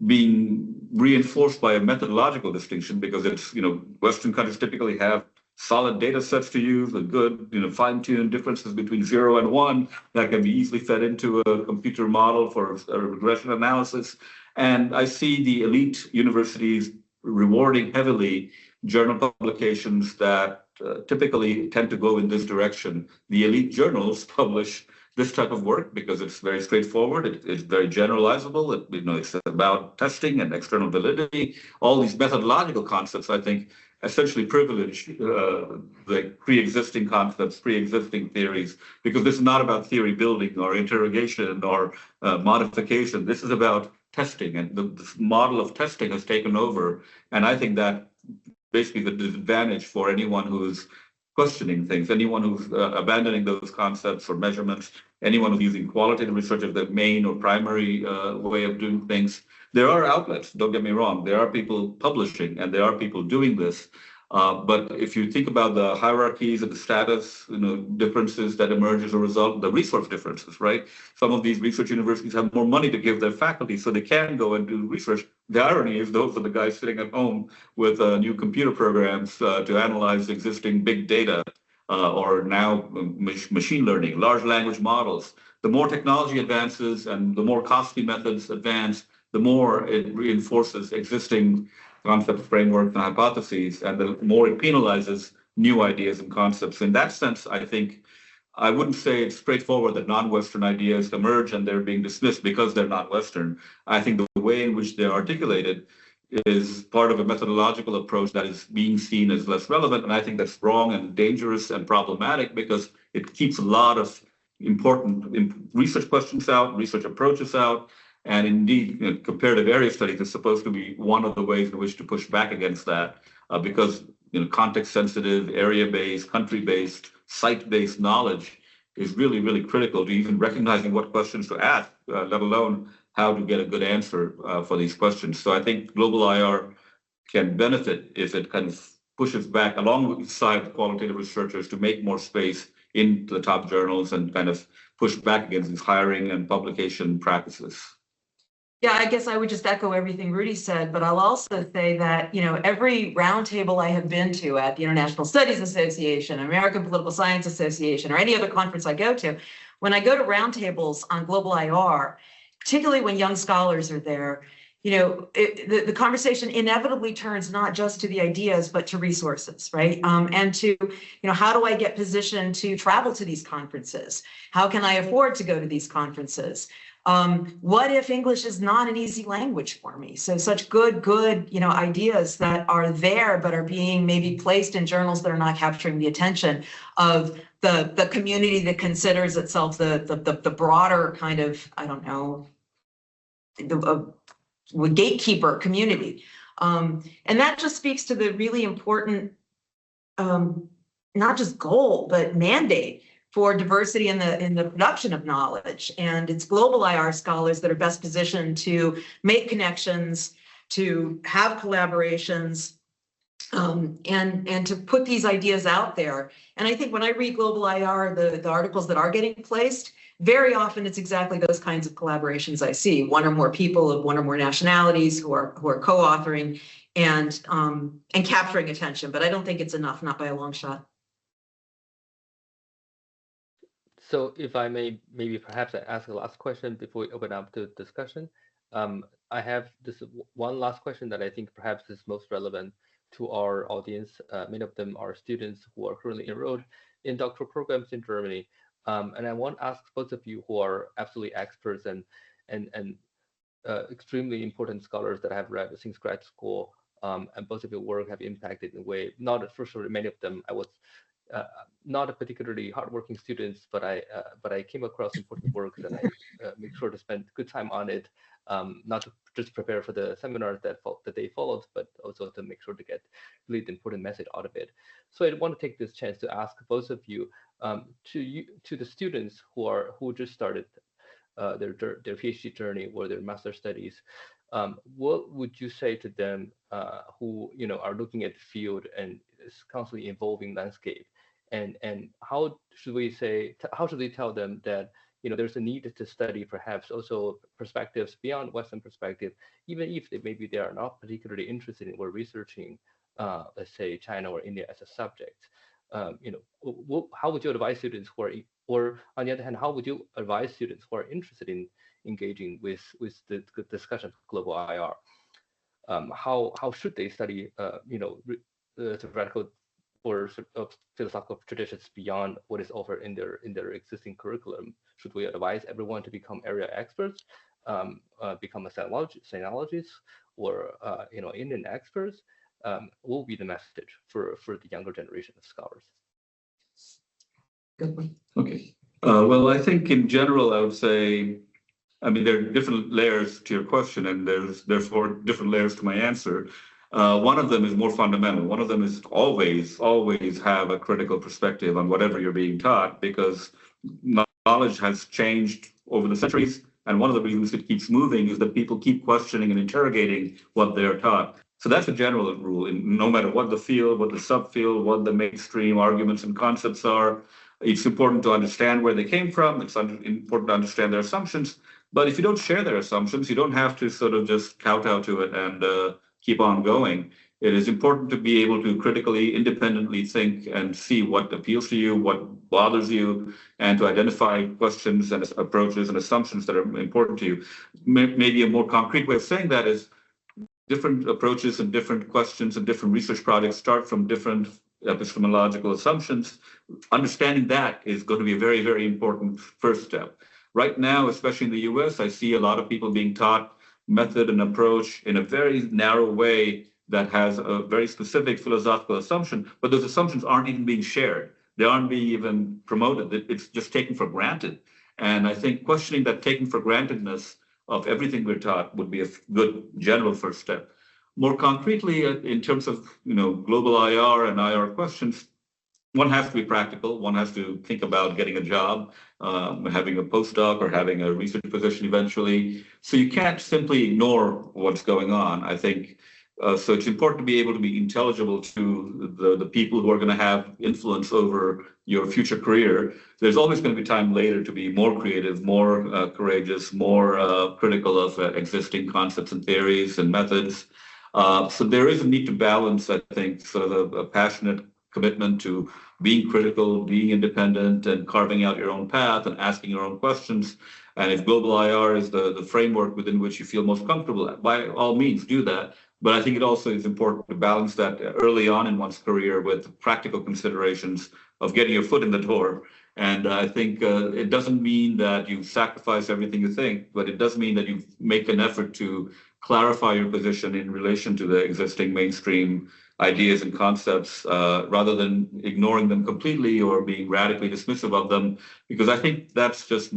S3: being reinforced by a methodological distinction because it's, you know, Western countries typically have solid data sets to use, with good, you know, fine-tuned differences between 0 and 1 that can be easily fed into a computer model for a regression analysis. And I see the elite universities rewarding heavily journal publications that typically tend to go in this direction. The elite journals publish this type of work because it's very straightforward. It's very generalizable. It's about testing and external validity. All these methodological concepts, I think, essentially privilege the pre-existing concepts, pre-existing theories, because this is not about theory building or interrogation or modification. This is about testing, and the model of testing has taken over. And I think that basically the disadvantage for anyone who's questioning things, anyone who's abandoning those concepts or measurements, anyone who's using qualitative research as the main or primary way of doing things. There are outlets, don't get me wrong. There are people publishing and there are people doing this. But if you think about the hierarchies and the status, differences that emerge as a result, the resource differences, right? Some of these research universities have more money to give their faculty, so they can go and do research. The irony is those are the guys sitting at home with new computer programs to analyze existing big data or now machine learning, large language models. The more technology advances and the more costly methods advance, the more it reinforces existing concepts, frameworks, and hypotheses, and the more it penalizes new ideas and concepts. In that sense, I think I wouldn't say it's straightforward that non-Western ideas emerge and they're being dismissed because they're not Western. I think the way in which they're articulated is part of a methodological approach that is being seen as less relevant, and I think that's wrong and dangerous and problematic because it keeps a lot of important research questions out, research approaches out. And indeed, comparative area studies is supposed to be one of the ways in which to push back against that, because context-sensitive, area-based, country-based, site-based knowledge is really, really critical to even recognizing what questions to ask, let alone how to get a good answer for these questions. So I think global IR can benefit if it kind of pushes back alongside qualitative researchers to make more space in the top journals and kind of push back against these hiring and publication practices.
S4: Yeah, I guess I would just echo everything Rudy said, but I'll also say that, every roundtable I have been to at the International Studies Association, American Political Science Association, or any other conference I go to, when I go to roundtables on global IR, particularly when young scholars are there, the conversation inevitably turns not just to the ideas, but to resources, right? And to, how do I get positioned to travel to these conferences? How can I afford to go to these conferences? What if English is not an easy language for me? So such good, ideas that are there, but are being maybe placed in journals that are not capturing the attention of the community that considers itself the broader kind of, the gatekeeper community. And that just speaks to the really important, not just goal, but mandate for diversity in the production of knowledge. And it's global IR scholars that are best positioned to make connections, to have collaborations, and to put these ideas out there. And I think when I read Global IR, the articles that are getting placed, very often it's exactly those kinds of collaborations I see. One or more people of one or more nationalities who are co-authoring and capturing attention. But I don't think it's enough, not by a long shot.
S2: So if I may, maybe perhaps I ask a last question before we open up to discussion. I have this one last question that I think perhaps is most relevant to our audience. Many of them are students who are currently enrolled in doctoral programs in Germany. And I want to ask both of you who are absolutely experts and extremely important scholars that I have read since grad school, and both of your work have impacted in a way, not for sure, many of them I was not a particularly hardworking students, but I came across important works and I make sure to spend good time on it, not to just prepare for the seminars that they followed, but also to make sure to get really the important message out of it. So I want to take this chance to ask both of you, to the students who just started their PhD journey or their master studies, what would you say to them who are looking at the field and it's constantly evolving landscape, and how should they tell them that there's a need to study perhaps also perspectives beyond Western perspective, even if maybe they are not particularly interested in or researching, let's say China or India as a subject. How would you advise students who are, or on the other hand, how would you advise students who are interested in engaging with the discussion of global IR? How should they study, theoretical or sort of philosophical traditions beyond what is offered in their existing curriculum? Should we advise everyone to become area experts, become a sinologist, or Indian experts? What will be the message for the younger generation of scholars?
S3: Okay. Well, I think in general, I would say, there are different layers to your question, and there's therefore different layers to my answer. One of them is more fundamental. One of them is always have a critical perspective on whatever you're being taught, because knowledge has changed over the centuries. And one of the reasons it keeps moving is that people keep questioning and interrogating what they're taught. So that's a general rule. No matter what the field, what the subfield, what the mainstream arguments and concepts are, it's important to understand where they came from. It's important to understand their assumptions. But if you don't share their assumptions, you don't have to sort of just kowtow to it and keep on going. It is important to be able to critically, independently think and see what appeals to you, what bothers you, and to identify questions and approaches and assumptions that are important to you. Maybe a more concrete way of saying that is different approaches and different questions and different research projects start from different epistemological assumptions. Understanding that is going to be a very, very important first step. Right now, especially in the US, I see a lot of people being taught method and approach in a very narrow way that has a very specific philosophical assumption, but those assumptions aren't even being shared. They aren't being even promoted. It's just taken for granted. And I think questioning that taken for grantedness of everything we're taught would be a good general first step. More concretely, in terms of global IR and IR questions, one has to be practical. One has to think about getting a job, having a postdoc, or having a research position eventually. So you can't simply ignore what's going on, I think. So it's important to be able to be intelligible to the people who are going to have influence over your future career. There's always going to be time later to be more creative, more courageous, more critical of existing concepts and theories and methods. So there is a need to balance, I think, sort of a passionate commitment to being critical, being independent, and carving out your own path and asking your own questions. And if global IR is the framework within which you feel most comfortable, by all means do that. But I think it also is important to balance that early on in one's career with practical considerations of getting your foot in the door. And I think it doesn't mean that you sacrifice everything you think, but it does mean that you make an effort to clarify your position in relation to the existing mainstream ideas and concepts, rather than ignoring them completely or being radically dismissive of them, because I think that's just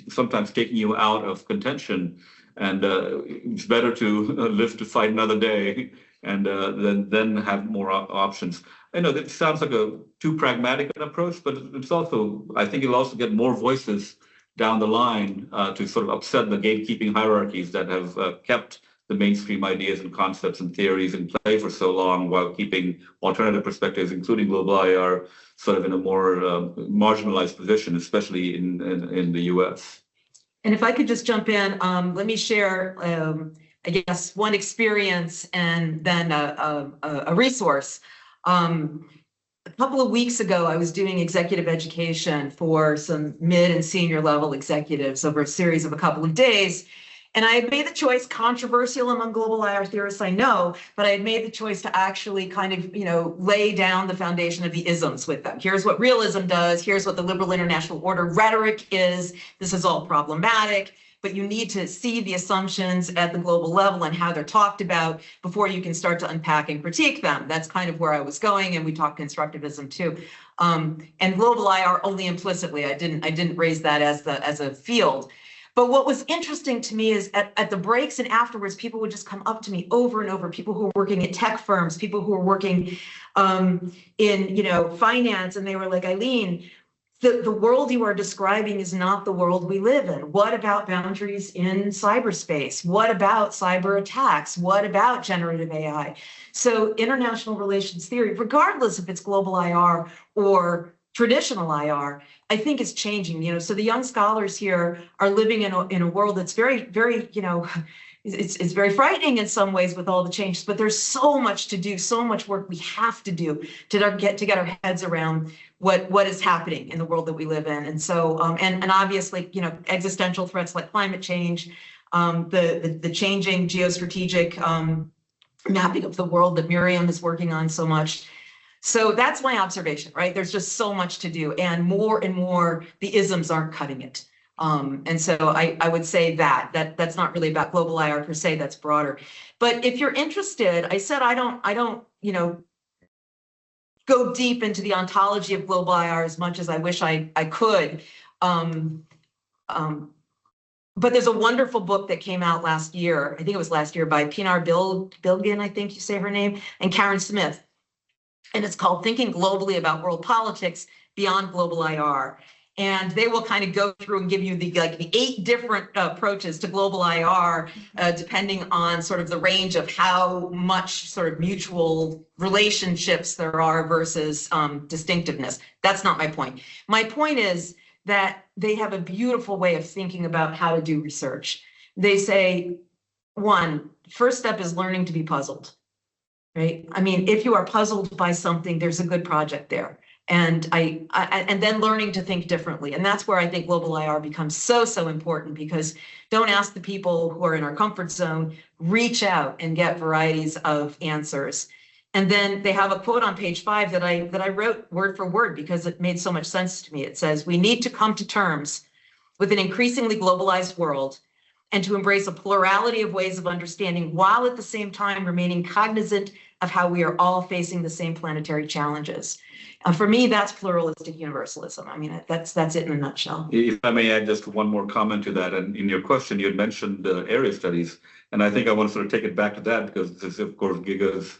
S3: sometimes taking you out of contention. And it's better to live to fight another day and then have more options. I know that sounds like a too pragmatic an approach, but it's also, I think it'll also get more voices down the line to sort of upset the gatekeeping hierarchies that have kept the mainstream ideas and concepts and theories in play for so long while keeping alternative perspectives, including global IR, sort of in a more marginalized position, especially in the US.
S4: And if I could just jump in, let me share, I guess, one experience and then a resource. A couple of weeks ago, I was doing executive education for some mid and senior level executives over a series of a couple of days. And I had made the choice, controversial among global IR theorists, I know, but I had made the choice to actually kind of, lay down the foundation of the isms with them. Here's what realism does. Here's what the liberal international order rhetoric is. This is all problematic, but you need to see the assumptions at the global level and how they're talked about before you can start to unpack and critique them. That's kind of where I was going, and we talked constructivism too. And global IR only implicitly. I didn't raise that as a field. But what was interesting to me is at the breaks and afterwards, people would just come up to me over and over, people who were working at tech firms, people who were working in finance, and they were like, Eileen, the world you are describing is not the world we live in. What about boundaries in cyberspace? What about cyber attacks? What about generative AI? So international relations theory, regardless if it's global IR or traditional IR, I think is changing. So the young scholars here are living in a world that's very, very, it's very frightening in some ways with all the changes, but there's so much to do, so much work we have to do to get our heads around what is happening in the world that we live in. And so, and obviously, existential threats like climate change, the changing geostrategic mapping of the world that Miriam is working on so much. So that's my observation, right? There's just so much to do, and more the isms aren't cutting it. And so I would say that's not really about global IR per se, that's broader. But if you're interested, I said I don't go deep into the ontology of global IR as much as I wish I could. But there's a wonderful book that came out last year, I think it was last year, by Pinar Bilgin, I think you say her name, and Karen Smith. And it's called Thinking Globally About World Politics Beyond Global IR. And they will kind of go through and give you the 8 different approaches to global IR, depending on sort of the range of how much sort of mutual relationships there are versus distinctiveness. That's not my point. My point is that they have a beautiful way of thinking about how to do research. They say, first step is learning to be puzzled. Right? I mean, if you are puzzled by something, there's a good project there. And and then learning to think differently. And that's where I think global IR becomes so important, because don't ask the people who are in our comfort zone, reach out and get varieties of answers. And then they have a quote on page 5 that I wrote word for word because it made so much sense to me. It says, we need to come to terms with an increasingly globalized world and to embrace a plurality of ways of understanding, while at the same time remaining cognizant of how we are all facing the same planetary challenges. For me, that's pluralistic universalism. I mean, that's it in a nutshell.
S3: If I may add just one more comment to that, and in your question, you had mentioned area studies, and I think I want to sort of take it back to that, because this is, of course, GIGA's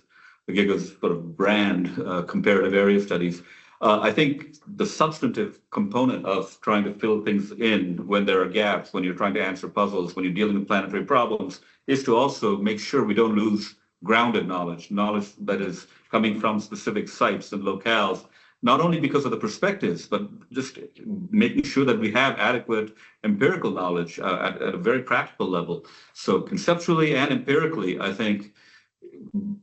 S3: sort of brand, comparative area studies. I think the substantive component of trying to fill things in when there are gaps, when you're trying to answer puzzles, when you're dealing with planetary problems, is to also make sure we don't lose grounded knowledge that is coming from specific sites and locales, not only because of the perspectives, but just making sure that we have adequate empirical knowledge at a very practical level. So conceptually and empirically, I think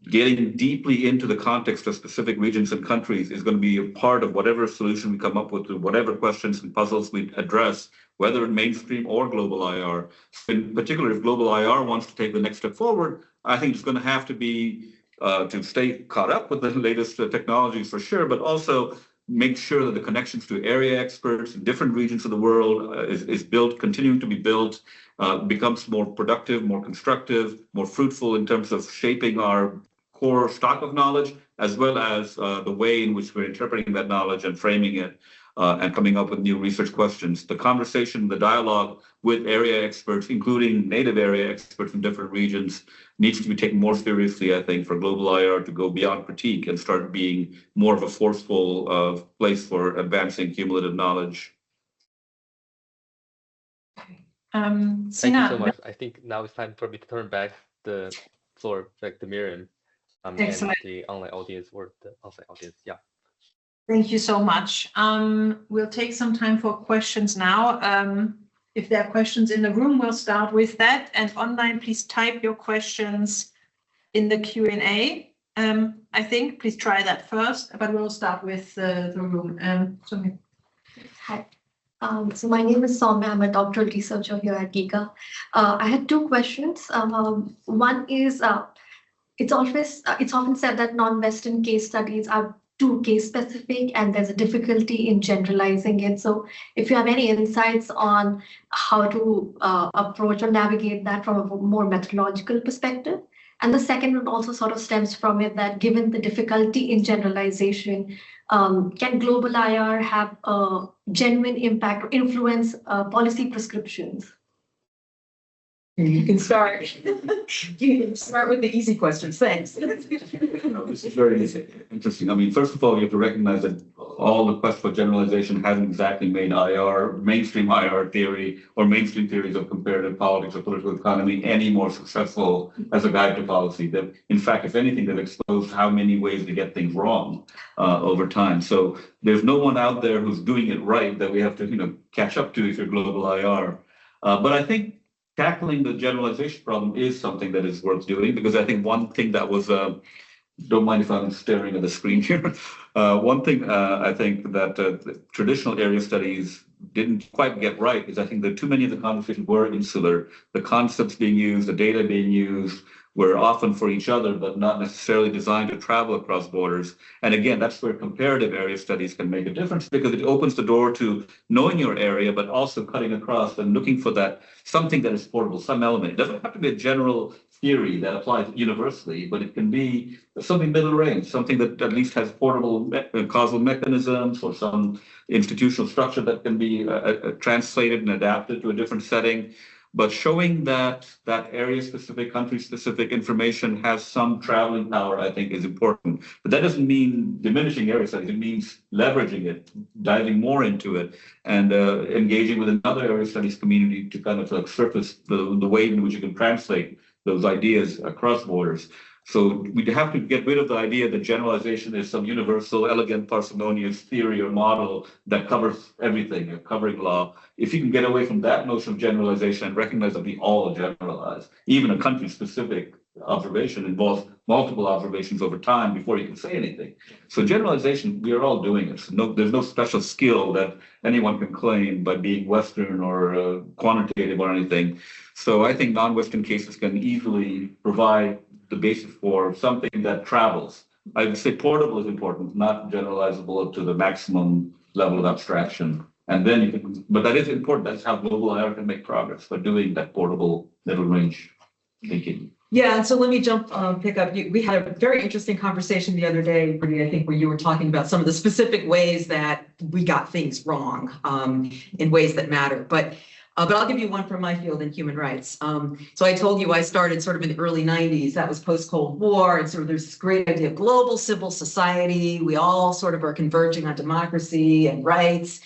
S3: getting deeply into the context of specific regions and countries is going to be a part of whatever solution we come up with, to whatever questions and puzzles we address, whether in mainstream or global IR. In particular, if global IR wants to take the next step forward, I think it's going to have to be to stay caught up with the latest technologies for sure, but also make sure that the connections to area experts in different regions of the world is built, continuing to be built, becomes more productive, more constructive, more fruitful in terms of shaping our core stock of knowledge, as well as the way in which we're interpreting that knowledge and framing it and coming up with new research questions. The conversation, the dialogue with area experts, including native area experts in different regions, needs to be taken more seriously, I think, for global IR to go beyond critique and start being more of a forceful place for advancing cumulative knowledge.
S2: Thank you so much. I think now it's time for me to turn back the floor back to Miriam and the online audience or the offline audience. Yeah.
S1: Thank you so much. We'll take some time for questions now. If there are questions in the room, we'll start with that. And online, please type your questions in the Q&A. I think, please try that first, but we'll start with the room.
S5: Hi. So my name is Soumya. I'm a doctoral researcher here at GIGA. I had two questions. One is, it's often said that non-Western case studies are too case specific and there's a difficulty in generalizing it. So if you have any insights on how to approach or navigate that from a more methodological perspective. And the second one also sort of stems from it that given the difficulty in generalization, can global IR have a genuine impact or influence policy prescriptions?
S4: You can start. You can start with the easy questions. Thanks.
S3: This is very interesting. I mean, first of all, you have to recognize that all the quest for generalization hasn't exactly made mainstream IR theory or mainstream theories of comparative politics or political economy any more successful as a guide to policy. That, in fact, if anything, they've exposed how many ways to get things wrong over time. So there's no one out there who's doing it right that we have to, catch up to if you're global IR. But I think tackling the generalization problem is something that is worth doing, because I think one thing that was, don't mind if I'm staring at the screen here. One thing I think that the traditional area studies didn't quite get right is I think that too many of the conversations were insular. The concepts being used, the data being used were often for each other, but not necessarily designed to travel across borders. And again, that's where comparative area studies can make a difference, because it opens the door to knowing your area, but also cutting across and looking for that something that is portable, some element. It doesn't have to be a general theory that applies universally, but it can be something middle range, something that at least has portable causal mechanisms or some institutional structure that can be translated and adapted to a different setting. But showing that area-specific, country-specific information has some traveling power, I think, is important. But that doesn't mean diminishing area studies. It means leveraging it, diving more into it, and engaging with another area studies community to kind of like surface the way in which you can translate those ideas across borders. So we have to get rid of the idea that generalization is some universal, elegant, parsimonious theory or model that covers everything, a covering law. If you can get away from that notion of generalization and recognize that we all generalize, even a country-specific observation involves multiple observations over time before you can say anything. So generalization, we are all doing it. So there's no special skill that anyone can claim by being Western or quantitative or anything. So I think non-Western cases can easily provide the basis for something that travels. I would say portable is important, not generalizable to the maximum level of abstraction. And then you can, but that is important. That's how global IR can make progress, by doing that portable middle range thinking.
S4: Yeah, and so let me pick up. We had a very interesting conversation the other day, Brittany, I think, where you were talking about some of the specific ways that we got things wrong in ways that matter. But I'll give you one from my field in human rights. So I told you I started sort of in the early 90s. That was post-Cold War. And sort of there's this great idea of global civil society. We all sort of are converging on democracy and rights.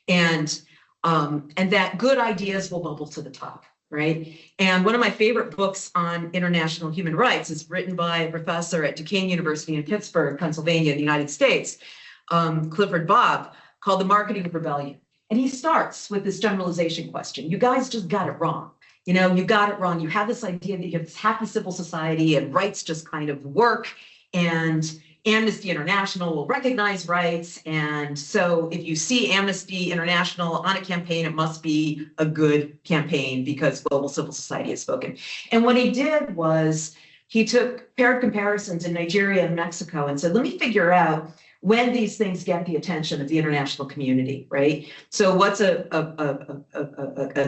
S4: And that good ideas will bubble to the top, right? And one of my favorite books on international human rights is written by a professor at Duquesne University in Pittsburgh, Pennsylvania, in the United States, Clifford Bob, called The Marketing of Rebellion. And he starts with this generalization question. You guys just got it wrong. You got it wrong. You have this idea that you have this happy civil society and rights just kind of work, and Amnesty International will recognize rights. And so if you see Amnesty International on a campaign, it must be a good campaign because global civil society has spoken. And what he did was he took paired comparisons in Nigeria and Mexico and said, let me figure out when these things get the attention of the international community, right? So what's a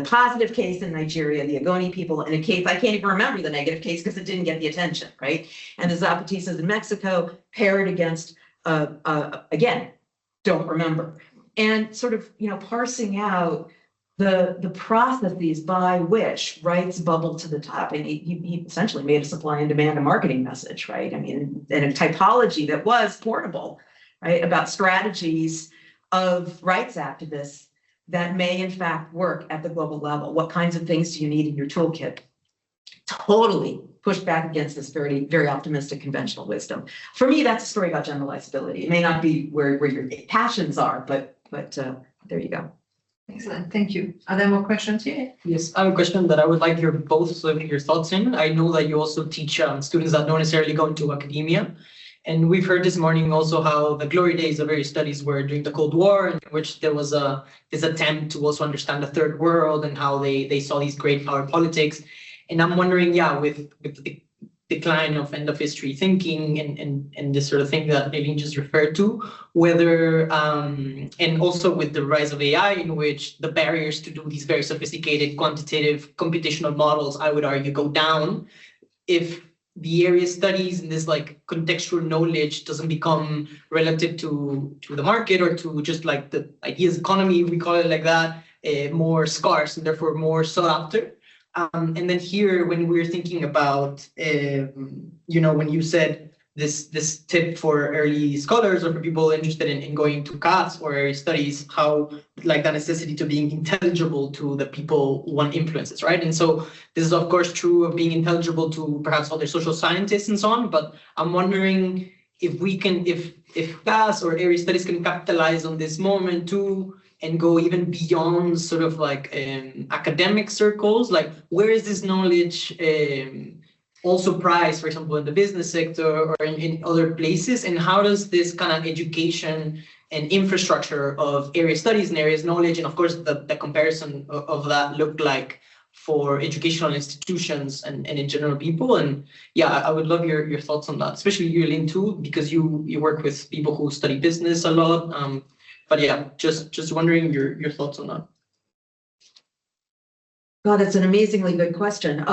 S4: positive case in Nigeria, the Ogoni people, and a case, I can't even remember the negative case because it didn't get the attention, right? And the Zapatistas in Mexico paired against, again, don't remember. And sort of, parsing out the processes by which rights bubble to the top. And he essentially made a supply and demand and marketing message, right? I mean, and a typology that was portable, right, about strategies of rights activists that may in fact work at the global level. What kinds of things do you need in your toolkit? totally push back against this very, very optimistic conventional wisdom. For me, that's a story about generalizability. It may not be where your passions are, but there you go.
S6: Excellent, thank you. Are there more questions here?
S7: Yes, I have a question that I would like your thoughts in. I know that you also teach students that don't necessarily go into academia. And we've heard this morning also how the glory days of various studies were during the Cold War, in which there was this attempt to also understand the third world and how they saw these great power politics. And I'm wondering, yeah, with the decline of end of history thinking and this sort of thing that Eileen just referred to, whether and also with the rise of AI, in which the barriers to do these very sophisticated quantitative computational models, I would argue, go down. If the area studies and this like contextual knowledge doesn't become relative to the market or to just like the ideas economy, we call it like that, more scarce and therefore more sought after. And then here, when we're thinking about, you know, when you said this tip for early scholars or for people interested in going to CAS or area studies, how like the necessity to being intelligible to the people one influences, right? And so this is of course true of being intelligible to perhaps other social scientists and so on, but I'm wondering if we can, if CAS or area studies can capitalize on this moment too, and go even beyond sort of like academic circles, like where is this knowledge also prized, for example, in the business sector or in other places, and how does this kind of education and infrastructure of area studies and areas knowledge, and of course the comparison of that look like for educational institutions and in general people? And yeah, I would love your thoughts on that, especially you, Eileen, too, because you work with people who study business a lot. But yeah, just wondering your thoughts on that.
S4: God, that's an amazingly good question.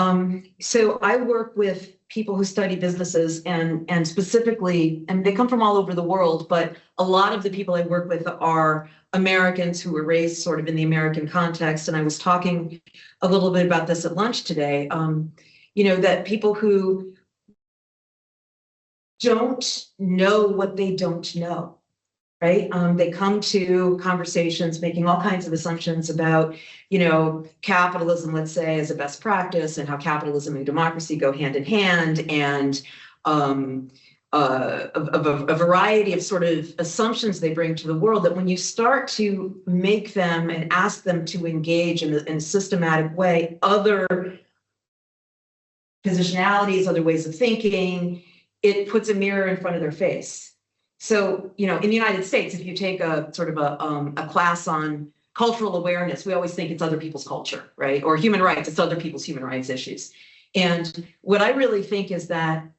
S4: So I work with people who study businesses and specifically, and they come from all over the world, but a lot of the people I work with are Americans who were raised sort of in the American context. And I was talking a little bit about this at lunch today, you know, that people who don't know what they don't know. Right? They come to conversations making all kinds of assumptions about, you know, capitalism, let's say, as a best practice, and how capitalism and democracy go hand in hand, and a variety of sort of assumptions they bring to the world, that when you start to make them and ask them to engage in a systematic way, other positionalities, other ways of thinking, it puts a mirror in front of their face. So, you know, in the United States, if you take a sort of a class on cultural awareness, we always think it's other people's culture, right? Or human rights, it's other people's human rights issues. And what I really think is that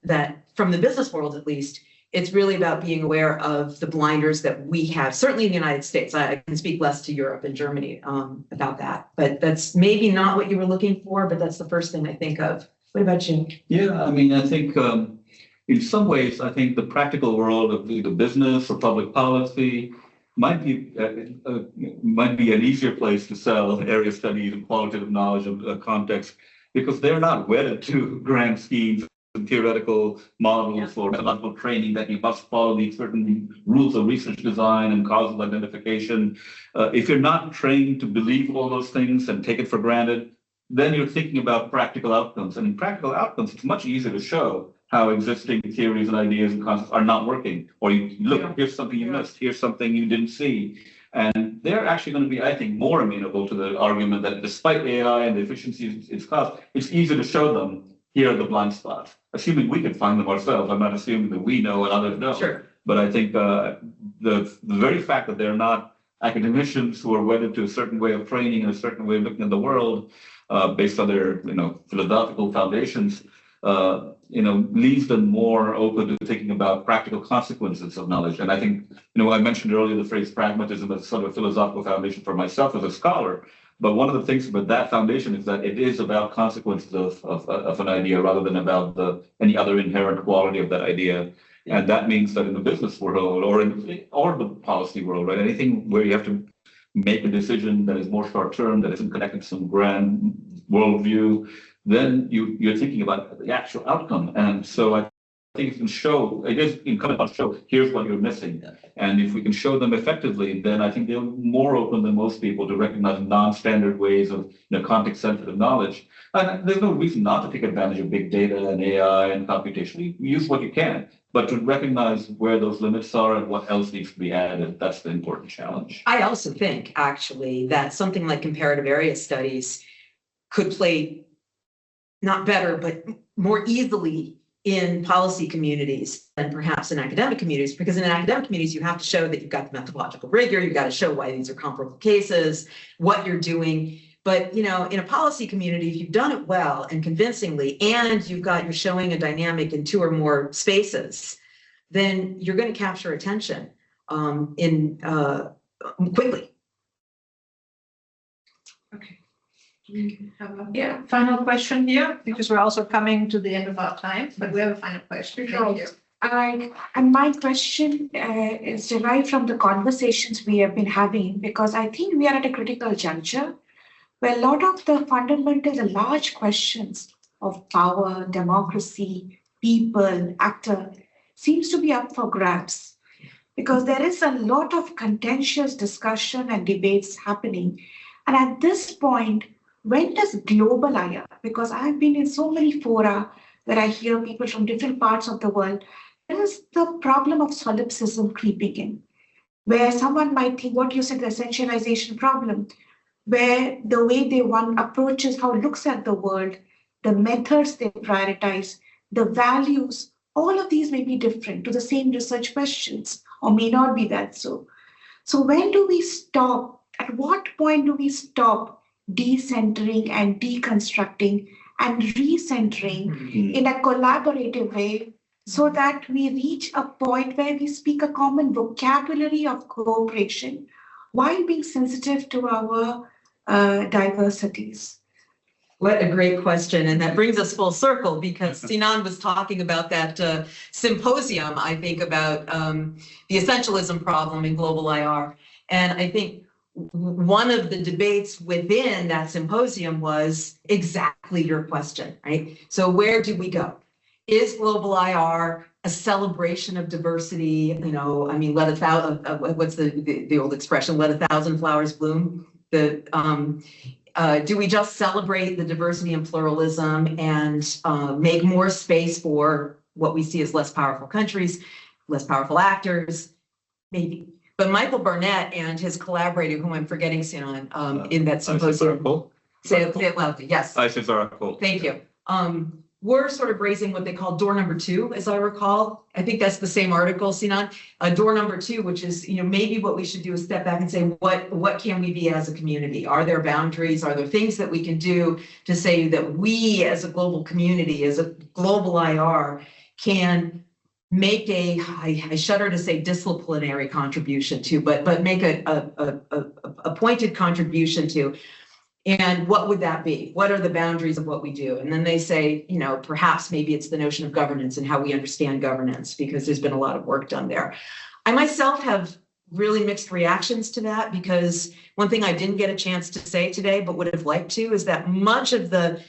S4: from the business world, at least, it's really about being aware of the blinders that we have, certainly in the United States. I can speak less to Europe and Germany about that, but that's maybe not what you were looking for, but that's the first thing I think of. What about you?
S3: Yeah, I mean, I think in some ways, I think the practical world of either business or public policy might be an easier place to sell area studies and qualitative knowledge of context, because they're not wedded to grand schemes and theoretical models or methodological training that you must follow these certain rules of research design and causal identification. If you're not trained to believe all those things and take it for granted, then you're thinking about practical outcomes. And in practical outcomes, it's much easier to show how existing theories and ideas and concepts are not working. Or you look, here's something you missed, here's something you didn't see. And they're actually going to be, I think, more amenable to the argument that despite AI and the efficiencies it's caused, it's easier to show them, here are the blind spots. Assuming we can find them ourselves. I'm not assuming that we know and others don't. Sure. But I think the very fact that they're not academicians who are wedded to a certain way of training and a certain way of looking at the world, based on their, philosophical foundations, leaves them more open to thinking about practical consequences of knowledge. And I think, I mentioned earlier the phrase pragmatism as sort of a philosophical foundation for myself as a scholar. But one of the things about that foundation is that it is about consequences of an idea rather than about any other inherent quality of that idea. Yeah. And that means that in the business world or the policy world, right, anything where you have to make a decision that is more short term, that isn't connected to some grand worldview, then you're thinking about the actual outcome. And so I think you can show, it is incumbent on show, here's what you're missing. And if we can show them effectively, then I think they're more open than most people to recognize non-standard ways of context-sensitive knowledge. And there's no reason not to take advantage of big data and AI and computation. You use what you can, but to recognize where those limits are and what else needs to be added, that's the important challenge.
S4: I also think, actually, that something like comparative area studies could play not better, but more easily in policy communities than perhaps in academic communities, because in academic communities, you have to show that you've got the methodological rigor, you've got to show why these are comparable cases, what you're doing. But, in a policy community, if you've done it well and convincingly, and you're showing a dynamic in two or more spaces, then you're going to capture attention quickly.
S6: Okay. Yeah, final question here,
S1: Because we're also coming to the end of our time.
S6: but we have a final question. Thank you.
S8: And my question is derived from the conversations we have been having, because I think we are at a critical juncture where a lot of the fundamental, the large questions of power, democracy, people, actor, seems to be up for grabs. Because there is a lot of contentious discussion and debates happening. And at this point, when does global IR, because I've been in so many fora where I hear people from different parts of the world, there is the problem of solipsism creeping in, where someone might think what you said, the essentialization problem, where the way one approaches how it looks at the world, the methods they prioritize, the values, all of these may be different to the same research questions or may not be that so. So when do we stop? At what point do we stop decentering and deconstructing and recentering in a collaborative way so that we reach a point where we speak a common vocabulary of cooperation while being sensitive to our diversities?
S4: What a great question. And that brings us full circle, because Sinan was talking about that symposium, I think, about the essentialism problem in global IR. And I think one of the debates within that symposium was exactly your question, right? So where do we go? Is global IR a celebration of diversity? I mean, what's the old expression? Let 1,000 flowers bloom. Do we just celebrate the diversity and pluralism and make more space for what we see as less powerful countries, less powerful actors? Maybe. But Michael Barnett and his collaborator, whom I'm forgetting, Sinan, in that symposium. Say it loudly. Yes. Thank you. We're sort of raising what they call door number 2, as I recall. I think that's the same article, Sinan. Door number 2, which is, maybe what we should do is step back and say, what can we be as a community? Are there boundaries? Are there things that we can do to say that we as a global community, as a global IR, can make I shudder to say disciplinary contribution to, but make a pointed contribution to. And what would that be? What are the boundaries of what we do? And then they say, perhaps maybe it's the notion of governance and how we understand governance, because there's been a lot of work done there. I myself have really mixed reactions to that, because one thing I didn't get a chance to say today, but would have liked to, is that much of the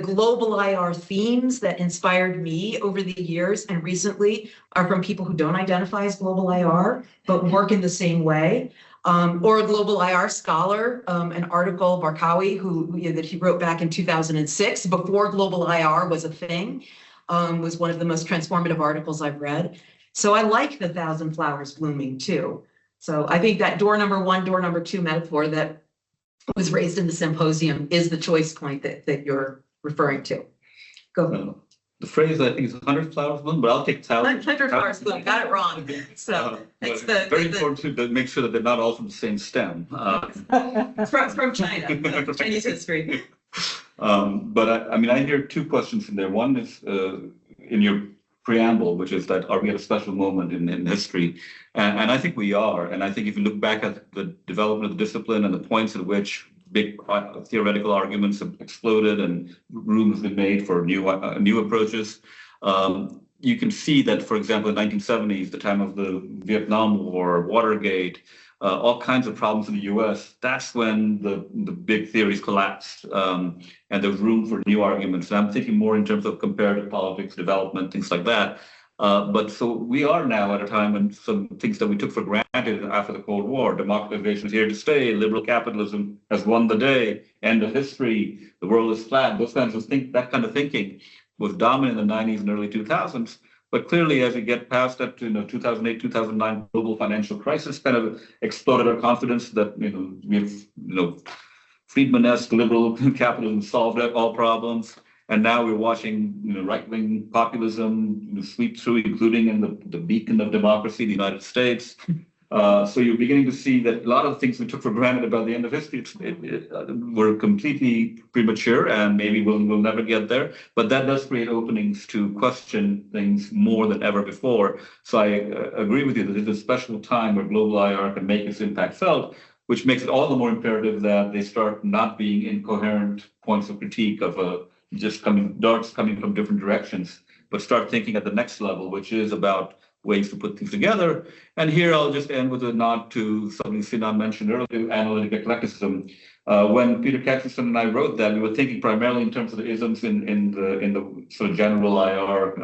S4: global IR themes that inspired me over the years and recently are from people who don't identify as global IR, but work in the same way. Or a global IR scholar, an article, Barkawi, that he wrote back in 2006, before global IR was a thing, was one of the most transformative articles I've read. So I like the 1,000 flowers blooming too. So I think that door number 1, door number 2 metaphor that was raised in the symposium is the choice point that you're referring to. Go ahead.
S3: The phrase, I think, is 100 flowers bloom, but I'll take 1,000.
S4: 100 flowers bloom, got it wrong. So it's
S3: very important to make sure that they're not all from the same stem.
S4: From China, Chinese history.
S3: But I hear 2 questions in there. One is in your preamble, which is that, are we at a special moment in history? And I think we are. And I think if you look back at the development of the discipline and the points at which big theoretical arguments have exploded and room has been made for new approaches. You can see that, for example, in the 1970s, the time of the Vietnam War, Watergate, all kinds of problems in the US, that's when the big theories collapsed and there's room for new arguments. And I'm thinking more in terms of comparative politics, development, things like that. But so we are now at a time when some things that we took for granted after the Cold War, democratization is here to stay, liberal capitalism has won the day, end of history, the world is flat, those kinds of that kind of thinking was dominant in the 90s and early 2000s. But clearly, as we get past that, 2008, 2009 global financial crisis kind of exploded our confidence that, we have, Friedman-esque liberal capitalism solved all problems. And now we're watching, right-wing populism sweep through, including in the beacon of democracy, the United States. So you're beginning to see that a lot of the things we took for granted about the end of history were completely premature, and maybe we'll never get there. But that does create openings to question things more than ever before. So I agree with you that it's a special time where global IR can make its impact felt, which makes it all the more imperative that they start not being incoherent points of critique of darts coming from different directions, but start thinking at the next level, which is about ways to put things together. And here I'll just end with a nod to something Sinan mentioned earlier, analytic eclecticism. When Peter Katzenson and I wrote that, we were thinking primarily in terms of the isms in the sort of general IR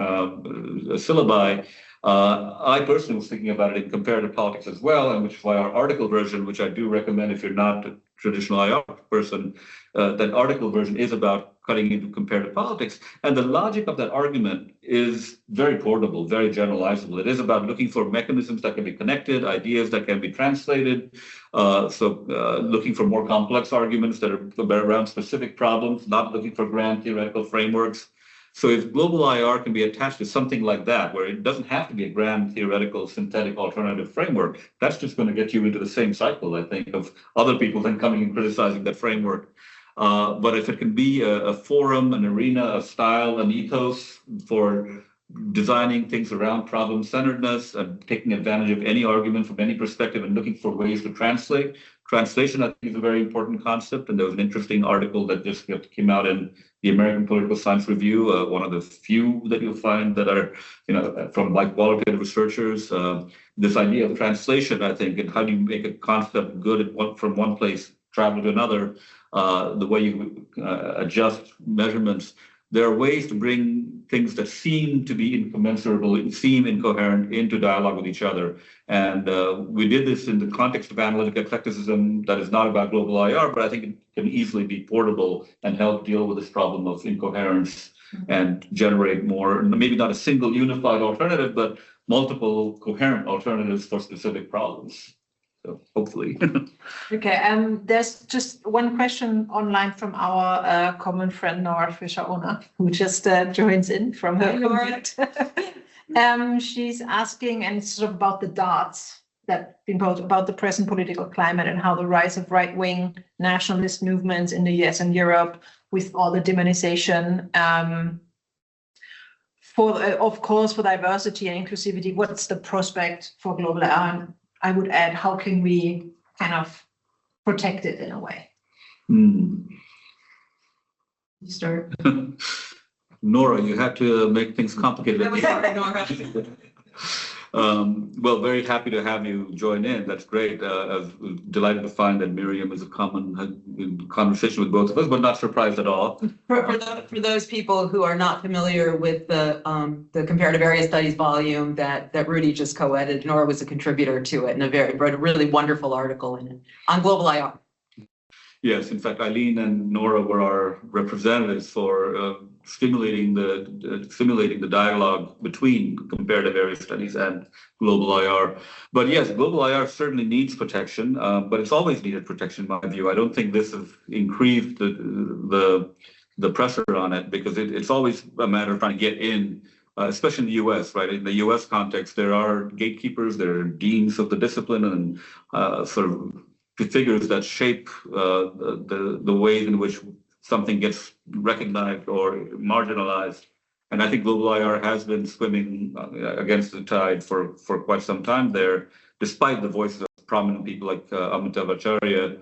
S3: syllabi. I personally was thinking about it in comparative politics as well, and which is why our article version, which I do recommend if you're not a traditional IR person, that article version is about cutting into comparative politics. And the logic of that argument is very portable, very generalizable. It is about looking for mechanisms that can be connected, ideas that can be translated. Looking for more complex arguments that are around specific problems, not looking for grand theoretical frameworks. So if global IR can be attached to something like that, where it doesn't have to be a grand theoretical synthetic alternative framework, that's just going to get you into the same cycle, I think, of other people then coming and criticizing that framework. But if it can be a forum, an arena, a style, an ethos for designing things around problem-centeredness and taking advantage of any argument from any perspective and looking for ways to translate. Translation, I think, is a very important concept. And there was an interesting article that just came out in the American Political Science Review, one of the few that you'll find that are, from like qualitative researchers. This idea of translation, I think, and how do you make a concept good from one place, travel to another, the way you adjust measurements. There are ways to bring things that seem to be incommensurable, seem incoherent, into dialogue with each other. And we did this in the context of analytic eclecticism that is not about global IR, but I think it can easily be portable and help deal with this problem of incoherence and generate more, maybe not a single unified alternative, but multiple coherent alternatives for specific problems. So hopefully.
S1: Okay, there's just one question online from our common friend Nora Fischer-Ona, who just joins in from her commute. She's asking, and it's sort of about the darts that been posed about the present political climate and how the rise of right-wing nationalist movements in the US and Europe, with all the demonization, of course, for diversity and inclusivity, what's the prospect for global IR? I would add, how can we kind of protect it in a way?
S3: You
S4: start.
S3: Nora, you had to make things complicated. Well, very happy to have you join in. That's great. I was delighted to find that Miriam is a common conversation with both of us, but not surprised at all.
S4: For those people who are not familiar with the comparative area studies volume that Rudy just co-edited, Nora was a contributor to it and wrote a really wonderful article in it on global IR.
S3: Yes, in fact, Eileen and Nora were our representatives for stimulating the dialogue between comparative area studies and global IR. But yes, global IR certainly needs protection, but it's always needed protection, in my view. I don't think this has increased the pressure on it, because it's always a matter of trying to get in, especially in the US, right? In the US context, there are gatekeepers, there are deans of the discipline, and sort of figures that shape the ways in which something gets recognized or marginalized. And I think global IR has been swimming against the tide for quite some time there, despite the voices of prominent people like Amitav Acharya.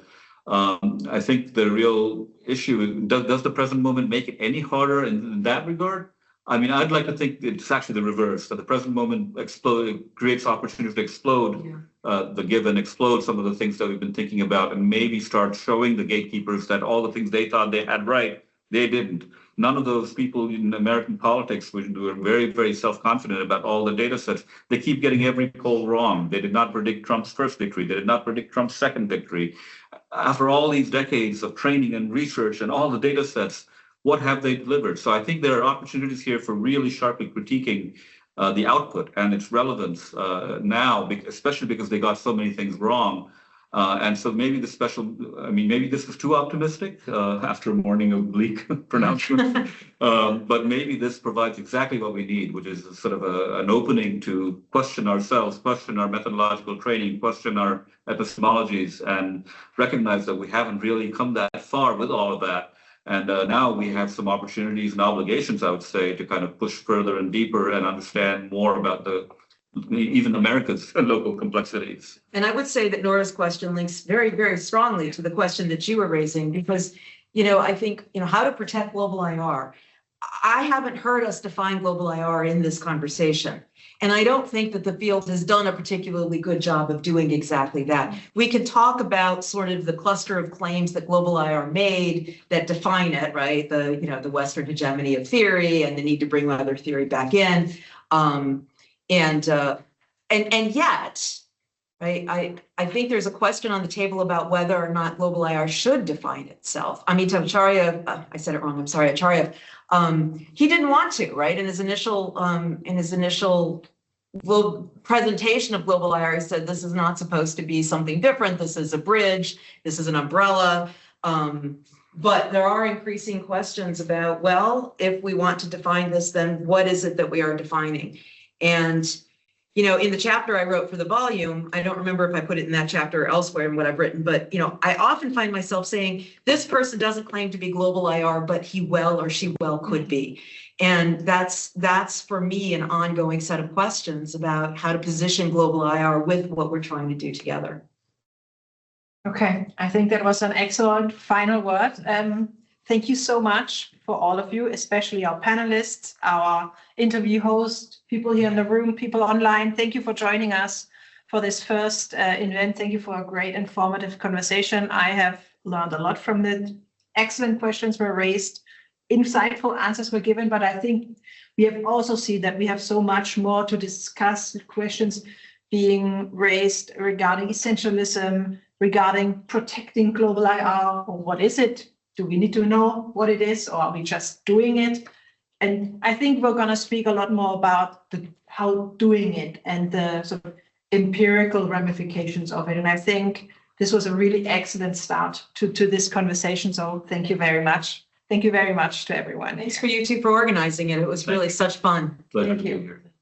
S3: I think the real issue is, does the present moment make it any harder in that regard? I mean, I'd like to think it's actually the reverse, that the present moment creates opportunities to explode the given, explode some of the things that we've been thinking about, and maybe start showing the gatekeepers that all the things they thought they had right They didn't. None of those people in American politics were very, very self-confident about all the data sets. They keep getting every poll wrong. They did not predict Trump's first victory. They did not predict Trump's second victory. After all these decades of training and research and all the data sets, what have they delivered? So I think there are opportunities here for really sharply critiquing the output and its relevance now, especially because they got so many things wrong. And so maybe maybe this is too optimistic after a morning of bleak pronouncements, but maybe this provides exactly what we need, which is sort of an opening to question ourselves, question our methodological training, question our epistemologies, and recognize that we haven't really come that far with all of that. And now we have some opportunities and obligations, I would say, to kind of push further and deeper and understand more about even America's local complexities.
S4: And I would say that Nora's question links very, very strongly to the question that you were raising, because, I think, how to protect global IR. I haven't heard us define global IR in this conversation. And I don't think that the field has done a particularly good job of doing exactly that. We can talk about sort of the cluster of claims that global IR made that define it, right? The Western hegemony of theory and the need to bring other theory back in. And yet, right, I think there's a question on the table about whether or not global IR should define itself. Amitav Acharya, I said it wrong, I'm sorry, Acharya, he didn't want to, right? In his initial presentation of global IR, he said, this is not supposed to be something different. This is a bridge, this is an umbrella. But there are increasing questions about, well, if we want to define this, then what is it that we are defining? And, in the chapter I wrote for the volume, I don't remember if I put it in that chapter or elsewhere in what I've written, but, I often find myself saying, this person doesn't claim to be global IR, but he well or she well could be. And that's for me an ongoing set of questions about how to position global IR with what we're trying to do together.
S1: Okay, I think that was an excellent final word. Thank you so much for all of you, especially our panelists, our interview hosts, people here in the room, people online. Thank you for joining us for this first event. Thank you for a great informative conversation. I have learned a lot from it. Excellent questions were raised, insightful answers were given, but I think we have also seen that we have so much more to discuss, questions being raised regarding essentialism, regarding protecting global IR, or what is it? Do we need to know what it is, or are we just doing it? And I think we're going to speak a lot more about how doing it and the sort of empirical ramifications of it. And I think this was a really excellent start to this conversation. So thank you very much. Thank you very much to everyone.
S4: Thanks for you two for organizing it. It was really such fun.
S3: Pleasure
S1: Thank
S3: to be
S1: you.
S3: here.